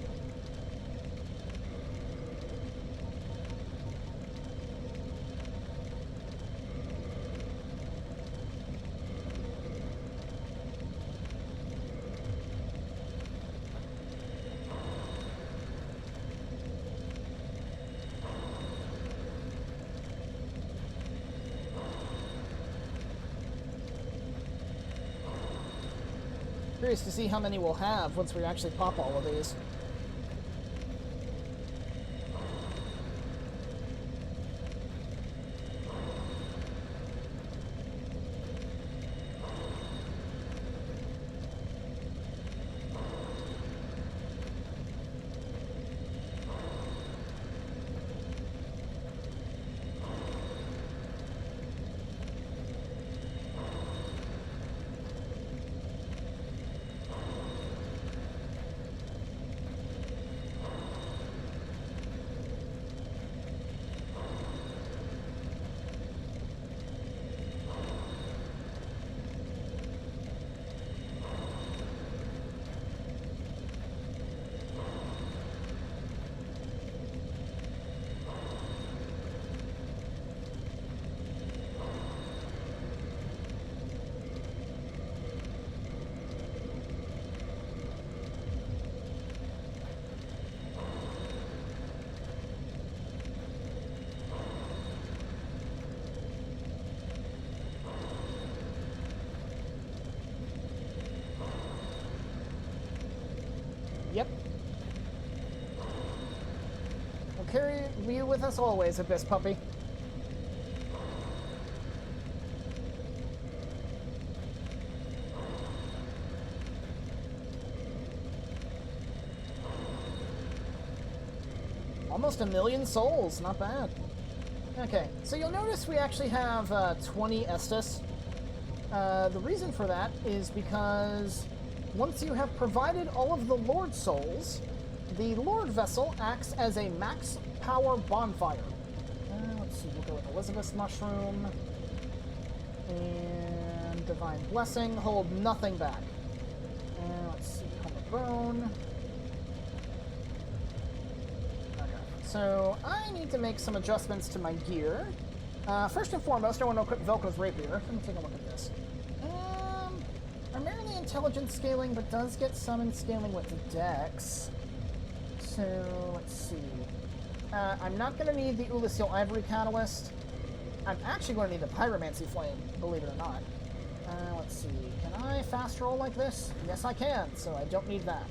Curious to see how many we'll have once we actually pop all of these. you with us always, Abyss Puppy. Almost 1,000,000 souls, not bad. Okay, so you'll notice we actually have 20 Estus. The reason for that is because once you have provided all of the Lord souls, the Lord Vessel acts as a max power bonfire. Let's see, we'll go with Elizabeth's Mushroom. And Divine Blessing, hold nothing back. Let's see, Home of Bone. So, I need to make some adjustments to my gear. First and foremost, I want to equip Velko's Rapier. Let me take a look at this. Primarily intelligence scaling, but does get some in scaling with Dex. So, let's see. I'm not going to need the Ulysseal Ivory Catalyst. I'm actually going to need the Pyromancy Flame, believe it or not. Let's see. Can I fast roll like this? Yes, I can, so I don't need that.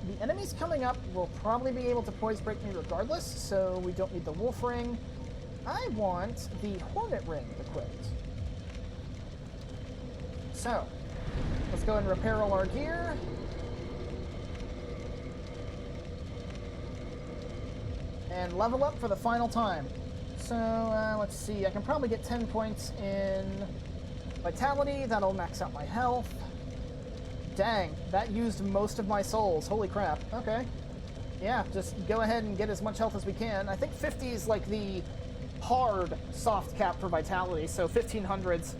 The enemies coming up will probably be able to poise break me regardless, so we don't need the Wolf Ring. I want the Hornet Ring equipped. So, let's go ahead and repair all our gear. And level up for the final time. So, let's see, I can probably get 10 points in Vitality, that'll max out my health. Dang, that used most of my souls. Holy crap. Okay. Yeah, just go ahead and get as much health as we can. I think 50 is like the hard soft cap for Vitality, so 1500's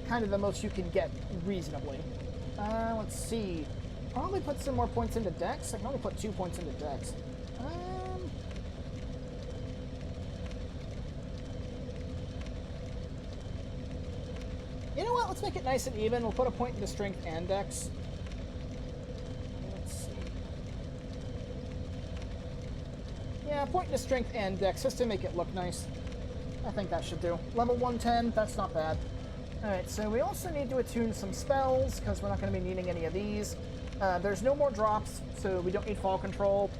kind of the most you can get reasonably. Let's see. Probably put some more points into Dex. I can only put 2 points into Dex. You know what? Let's make it nice and even. We'll put a point into Strength and Dex. Yeah, point into Strength and Dex, just to make it look nice. I think that should do. Level 110, that's not bad. Alright, so we also need to attune some spells, because we're not going to be needing any of these. There's no more drops, so we don't need Fall Control.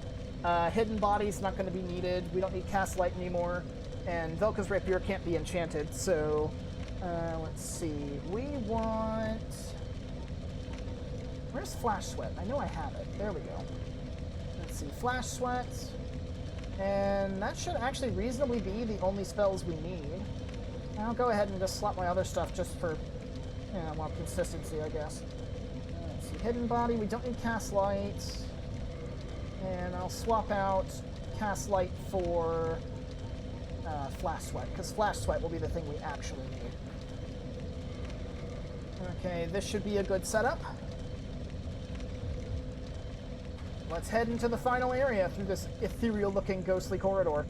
Hidden Body's not going to be needed. We don't need Cast Light anymore. And Velko's Rapier can't be enchanted, so... let's see. We want... Where's Flash Sweat? I know I have it. There we go. Let's see. Flash Sweat... And that should actually reasonably be the only spells we need. I'll go ahead and just slap my other stuff just for, well, consistency, I guess. Let's see, Hidden Body, we don't need Cast Light. And I'll swap out Cast Light for Flash Sweat, because Flash Sweat will be the thing we actually need. Okay, this should be a good setup. Let's head into the final area through this ethereal-looking ghostly corridor.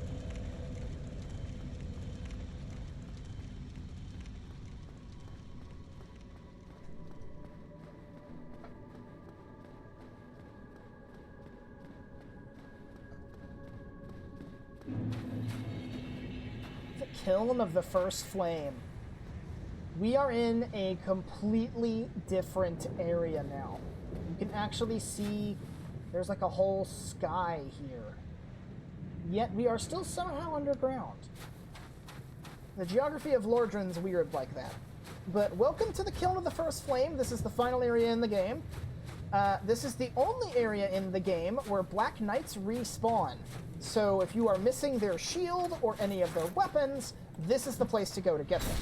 The Kiln of the First Flame. We are in a completely different area now. You can actually see there's like a whole sky here. Yet we are still somehow underground. The geography of Lordran's weird like that. But welcome to the Kiln of the First Flame. This is the final area in the game. This is the only area in the game where Black Knights respawn. So if you are missing their shield or any of their weapons, this is the place to go to get them.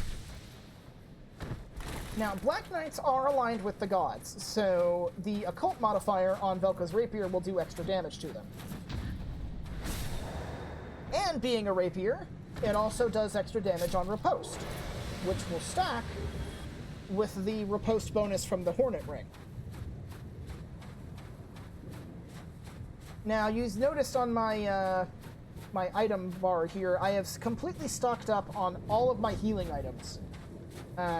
Now, Black Knights are aligned with the gods, so the occult modifier on Velko's Rapier will do extra damage to them. And being a rapier, it also does extra damage on Riposte, which will stack with the Riposte bonus from the Hornet Ring. Now, you've noticed on my my item bar here, I have completely stocked up on all of my healing items.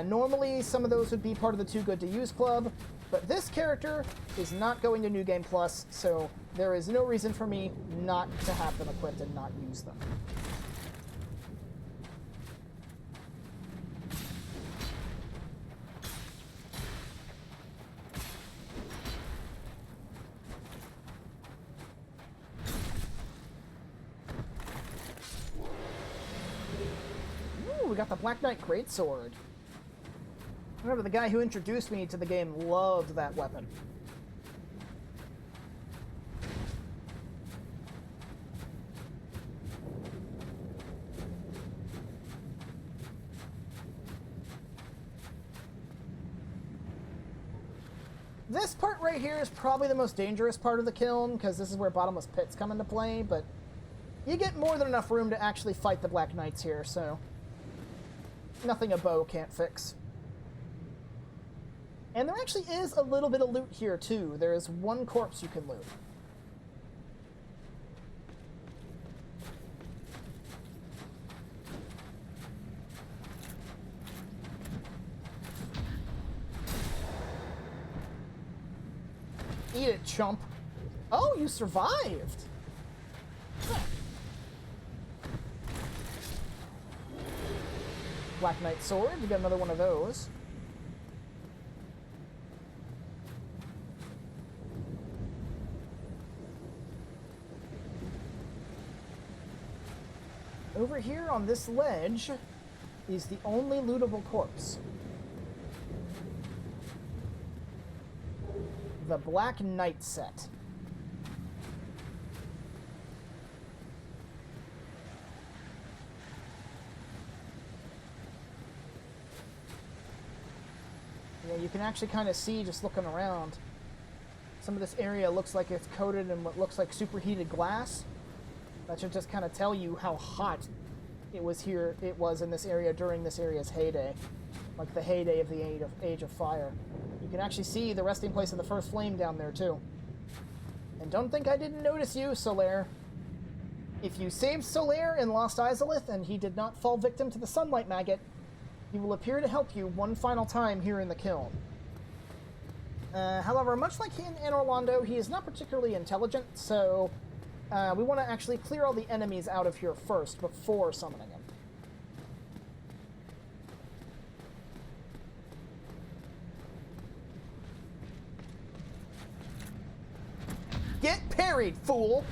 Normally, some of those would be part of the Too Good to Use Club, but this character is not going to New Game Plus, so there is no reason for me not to have them equipped and not use them. Ooh, we got the Black Knight Greatsword. Remember, the guy who introduced me to the game loved that weapon. This part right here is probably the most dangerous part of the kiln, because this is where bottomless pits come into play, but you get more than enough room to actually fight the Black Knights here, so nothing a bow can't fix. And there actually is a little bit of loot here, too. There is one corpse you can loot. Eat it, chump. Oh, you survived! Huh. Black Knight Sword, you got another one of those. Over here on this ledge is the only lootable corpse. The Black Knight set. Yeah, you can actually kind of see just looking around. Some of this area looks like it's coated in what looks like superheated glass. That should just kind of tell you how hot it was in this area during this area's heyday. Like the heyday of the Age of Fire. You can actually see the resting place of the first flame down there, too. And don't think I didn't notice you, Solaire. If you saved Solaire in Lost Izalith and he did not fall victim to the Sunlight Maggot, he will appear to help you one final time here in the kiln. However, much like in Orlando, he is not particularly intelligent, so we want to actually clear all the enemies out of here first before summoning him. Get parried, fool!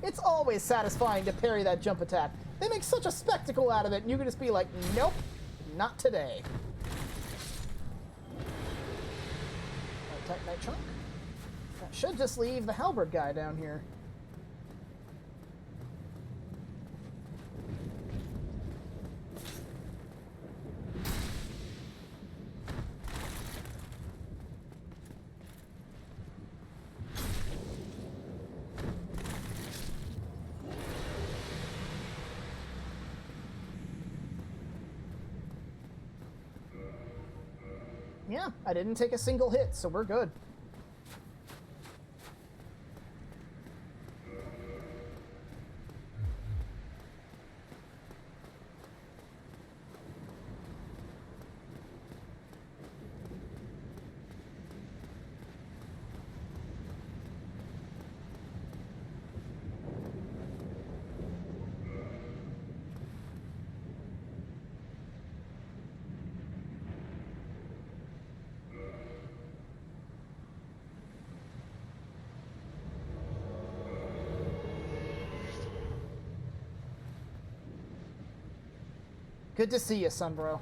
It's always satisfying to parry that jump attack. They make such a spectacle out of it, and you can just be like, nope, not today. Titanite chunk. That should just leave the halberd guy down here. Yeah, I didn't take a single hit, so we're good. Good to see you, Sunbro.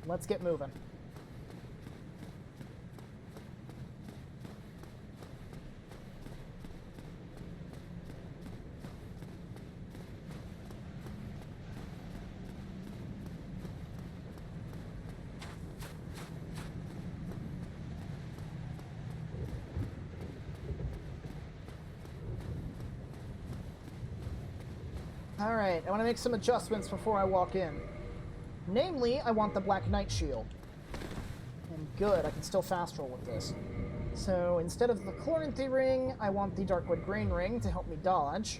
Let's get moving. Alright, I want to make some adjustments before I walk in. Namely, I want the Black Knight shield. And good, I can still fast roll with this. So instead of the Chloranthy ring, I want the Darkwood Grain ring to help me dodge.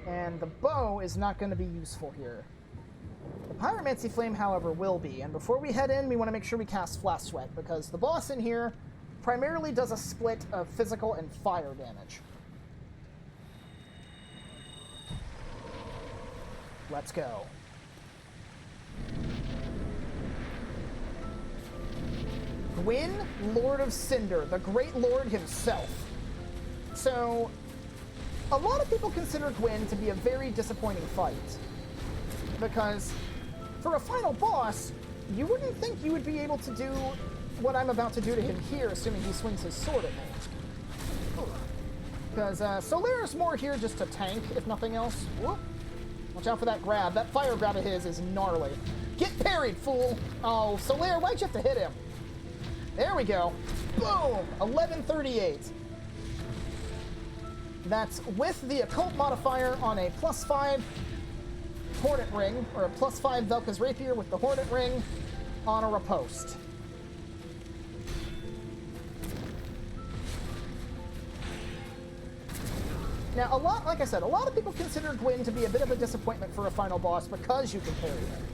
And the bow is not going to be useful here. The Pyromancy Flame, however, will be. And before we head in, we want to make sure we cast Flash Sweat, because the boss in here primarily does a split of physical and fire damage. Let's go. Gwyn, Lord of Cinder, the Great Lord himself. So, a lot of people consider Gwyn to be a very disappointing fight. because for a final boss, you wouldn't think you would be able to do what I'm about to do to him here, assuming he swings his sword at me. Because Solaire's more here just to tank, if nothing else. Whoop. Watch out for that grab. That fire grab of his is gnarly. Get parried, fool! Oh, Solaire, why'd you have to hit him? There we go. Boom! 1138. That's with the occult modifier on a +5 Hornet Ring, or a +5 Velka's Rapier with the Hornet Ring on a riposte. Now, like I said, a lot of people consider Gwyn to be a bit of a disappointment for a final boss because you can parry him.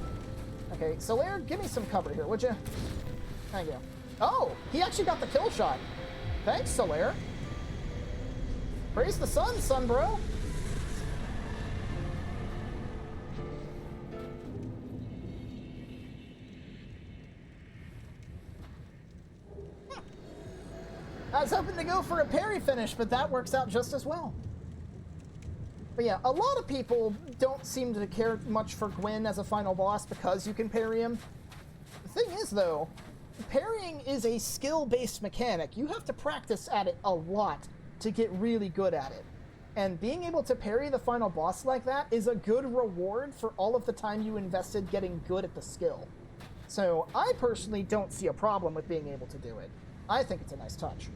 Okay, Solaire, give me some cover here, would you? Thank you. Oh, he actually got the kill shot. Thanks, Solaire. Praise the sun, son bro. I was hoping to go for a parry finish, but that works out just as well. But yeah, a lot of people don't seem to care much for Gwyn as a final boss because you can parry him. The thing is, though, parrying is a skill-based mechanic. You have to practice at it a lot to get really good at it. And being able to parry the final boss like that is a good reward for all of the time you invested getting good at the skill. So I personally don't see a problem with being able to do it. I think it's a nice touch.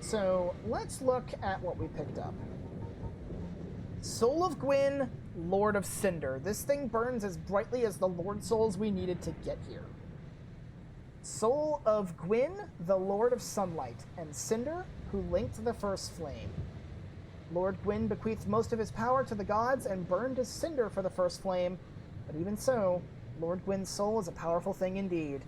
So let's look at what we picked up. Soul of Gwyn, Lord of Cinder. This thing burns as brightly as the Lord Souls we needed to get here. Soul of Gwyn, the Lord of Sunlight, and Cinder, who linked the first flame. Lord Gwyn bequeathed most of his power to the gods and burned as cinder for the first flame, but even so, Lord Gwyn's soul is a powerful thing indeed.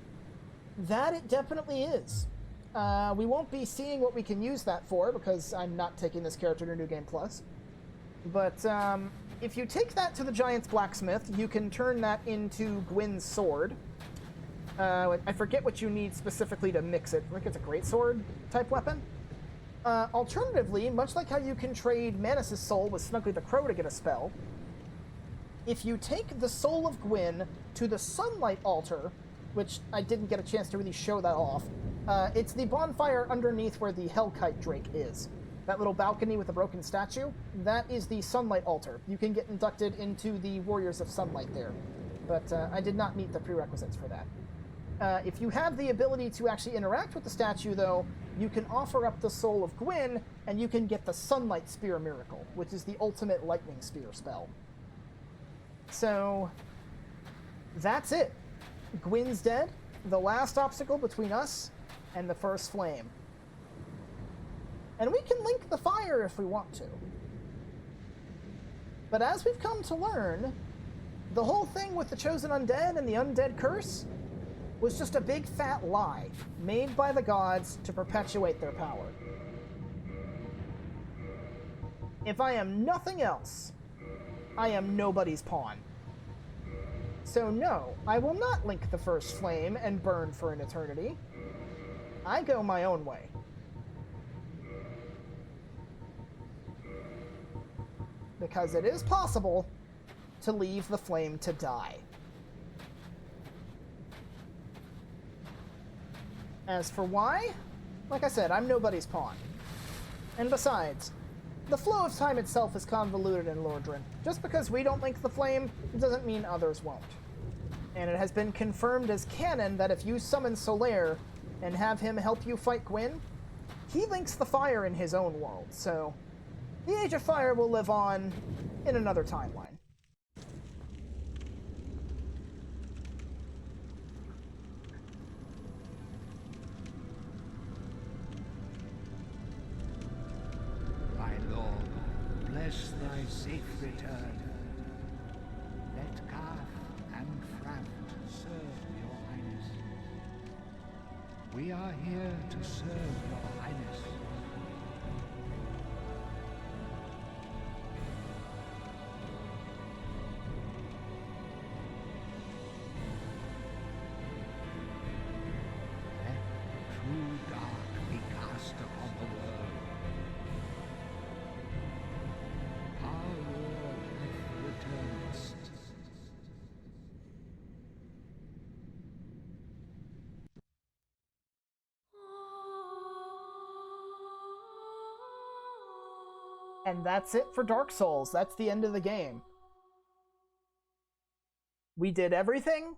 That it definitely is. We won't be seeing what we can use that for, because I'm not taking this character to New Game Plus. But if you take that to the Giant's Blacksmith, you can turn that into Gwyn's sword. I forget what you need specifically to mix it. I think it's a greatsword type weapon. Alternatively, much like how you can trade Manus' soul with Snuggly the Crow to get a spell, if you take the Soul of Gwyn to the Sunlight Altar, which I didn't get a chance to really show that off, it's the bonfire underneath where the Hellkite Drake is. That little balcony with the broken statue, that is the Sunlight Altar. You can get inducted into the Warriors of Sunlight there. But I did not meet the prerequisites for that. If you have the ability to actually interact with the statue, though, you can offer up the Soul of Gwyn, and you can get the Sunlight Spear Miracle, which is the ultimate Lightning Spear spell. So, that's it. Gwyn's dead, the last obstacle between us and the first flame. And we can link the fire if we want to. But as we've come to learn, the whole thing with the Chosen Undead and the Undead Curse was just a big fat lie made by the gods to perpetuate their power. If I am nothing else, I am nobody's pawn. So no, I will not link the first flame and burn for an eternity. I go my own way. Because it is possible to leave the flame to die. As for why, like I said, I'm nobody's pawn. And besides, the flow of time itself is convoluted in Lordran. Just because we don't link the flame, doesn't mean others won't. And it has been confirmed as canon that if you summon Solaire and have him help you fight Gwyn, he links the fire in his own world, so the Age of Fire will live on in another timeline. My lord, bless thy safe return. Let Calf and Fraft serve your highness. We are here to serve your highness. Let true dark be cast upon the world. Our Lord hath returned. And that's it for Dark Souls. That's the end of the game. We did everything.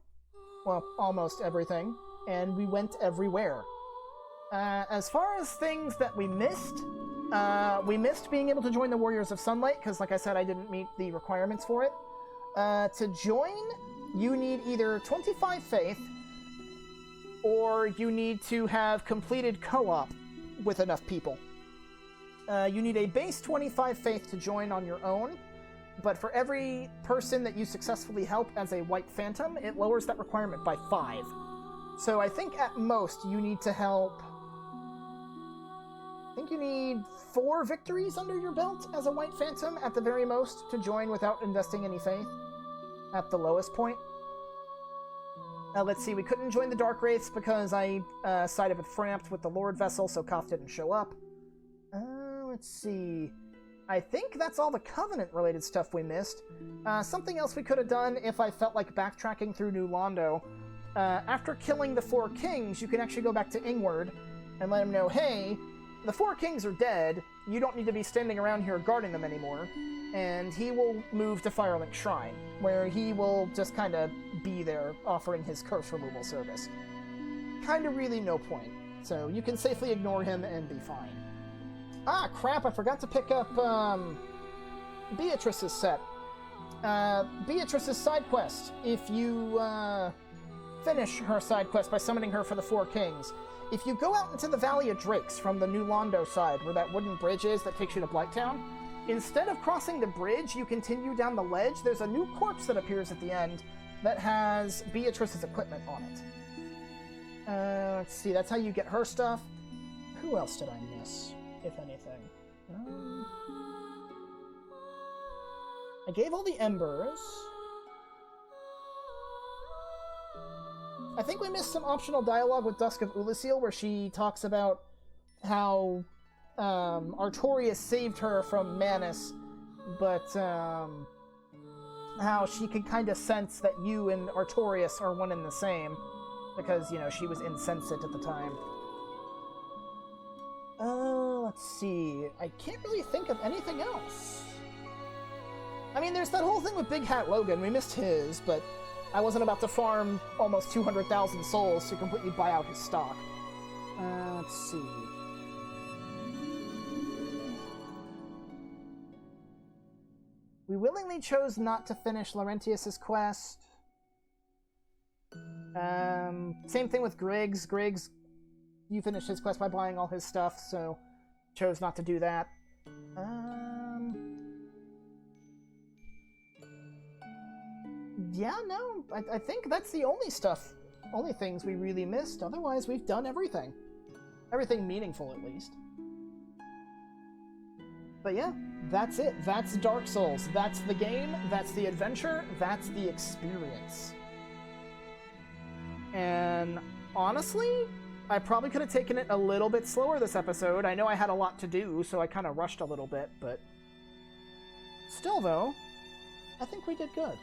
Well, almost everything. And we went everywhere. As far as things that we missed being able to join the Warriors of Sunlight, because like I said, I didn't meet the requirements for it. To join, you need either 25 faith, or you need to have completed co-op with enough people. You need a base 25 faith to join on your own, but for every person that you successfully help as a White Phantom, it lowers that requirement by 5. So I think at most you need to help... I think you need 4 victories under your belt as a White Phantom at the very most to join without investing any faith at the lowest point. Let's see, we couldn't join the Dark Wraiths because I sided with Frampt with the Lord Vessel, so Koth didn't show up. Let's see. I think that's all the Covenant-related stuff we missed. Something else we could have done if I felt like backtracking through New Londo. After killing the 4 kings, you can actually go back to Ingward and let him know, hey, the 4 kings are dead, you don't need to be standing around here guarding them anymore. And he will move to Firelink Shrine, where he will just kind of be there offering his curse removal service. Kind of really no point. So you can safely ignore him and be fine. Ah, crap, I forgot to pick up Beatrice's set. Beatrice's side quest. If you finish her side quest by summoning her for the 4 kings, if you go out into the Valley of Drakes from the New Londo side, where that wooden bridge is that takes you to Blighttown, instead of crossing the bridge, you continue down the ledge. There's a new corpse that appears at the end that has Beatrice's equipment on it. Let's see, that's how you get her stuff. Who else did I miss, if anything? I gave all the embers. I think we missed some optional dialogue with Dusk of Ulasil, where she talks about how Artorias saved her from Manus, but how she could kind of sense that you and Artorias are one and the same, because, you know, she was insensate at the time. Let's see. I can't really think of anything else. I mean, there's that whole thing with Big Hat Logan. We missed his, but I wasn't about to farm almost 200,000 souls to completely buy out his stock. Let's see. We willingly chose not to finish Laurentius's quest. Same thing with Griggs. Griggs, you finished his quest by buying all his stuff, so chose not to do that. Yeah, no, I think that's the only things we really missed. Otherwise, we've done everything. Everything meaningful, at least. But yeah, that's it. That's Dark Souls. That's the game. That's the adventure. That's the experience. And honestly, I probably could have taken it a little bit slower this episode. I know I had a lot to do, so I kind of rushed a little bit, but still, though, I think we did good.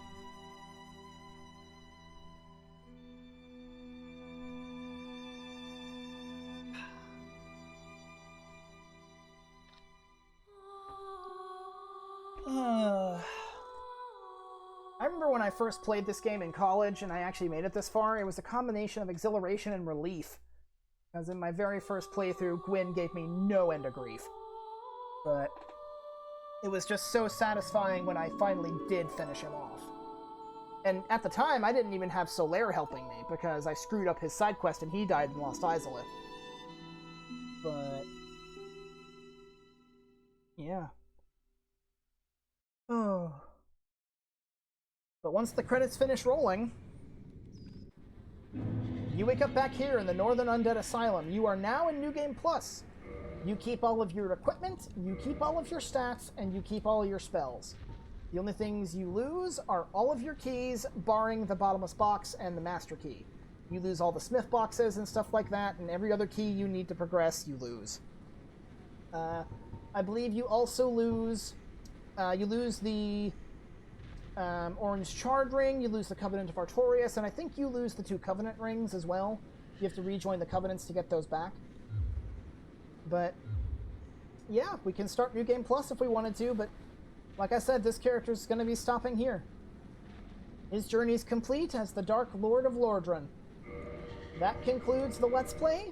I remember when I first played this game in college and I actually made it this far, it was a combination of exhilaration and relief. As in my very first playthrough, Gwyn gave me no end of grief. But it was just so satisfying when I finally did finish him off. And at the time, I didn't even have Solaire helping me, because I screwed up his side quest and he died and lost Izalith. But yeah. Oh. But once the credits finish rolling, you wake up back here in the Northern Undead Asylum. You are now in New Game Plus. You keep all of your equipment, you keep all of your stats, and you keep all of your spells. The only things you lose are all of your keys, barring the bottomless box and the master key. You lose all the smith boxes and stuff like that, and every other key you need to progress, you lose. I believe you also lose... you lose the Orange Charred Ring, you lose the Covenant of Artorias, and I think you lose the 2 Covenant Rings as well. You have to rejoin the Covenants to get those back. But yeah, we can start New Game Plus if we wanted to, but like I said, this character's going to be stopping here. His journey's complete as the Dark Lord of Lordran. That concludes the Let's Play,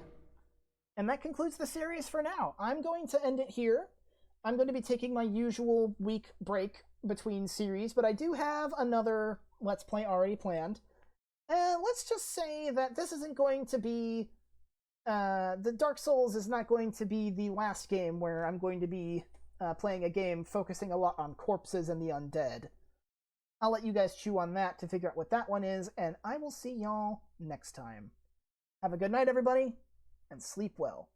and that concludes the series for now. I'm going to end it here. I'm going to be taking my usual week break between series, but I do have another Let's Play already planned. And let's just say that this isn't going to be... the Dark Souls is not going to be the last game where I'm going to be playing a game focusing a lot on corpses and the undead. I'll let you guys chew on that to figure out what that one is, and I will see y'all next time. Have a good night, everybody, and sleep well.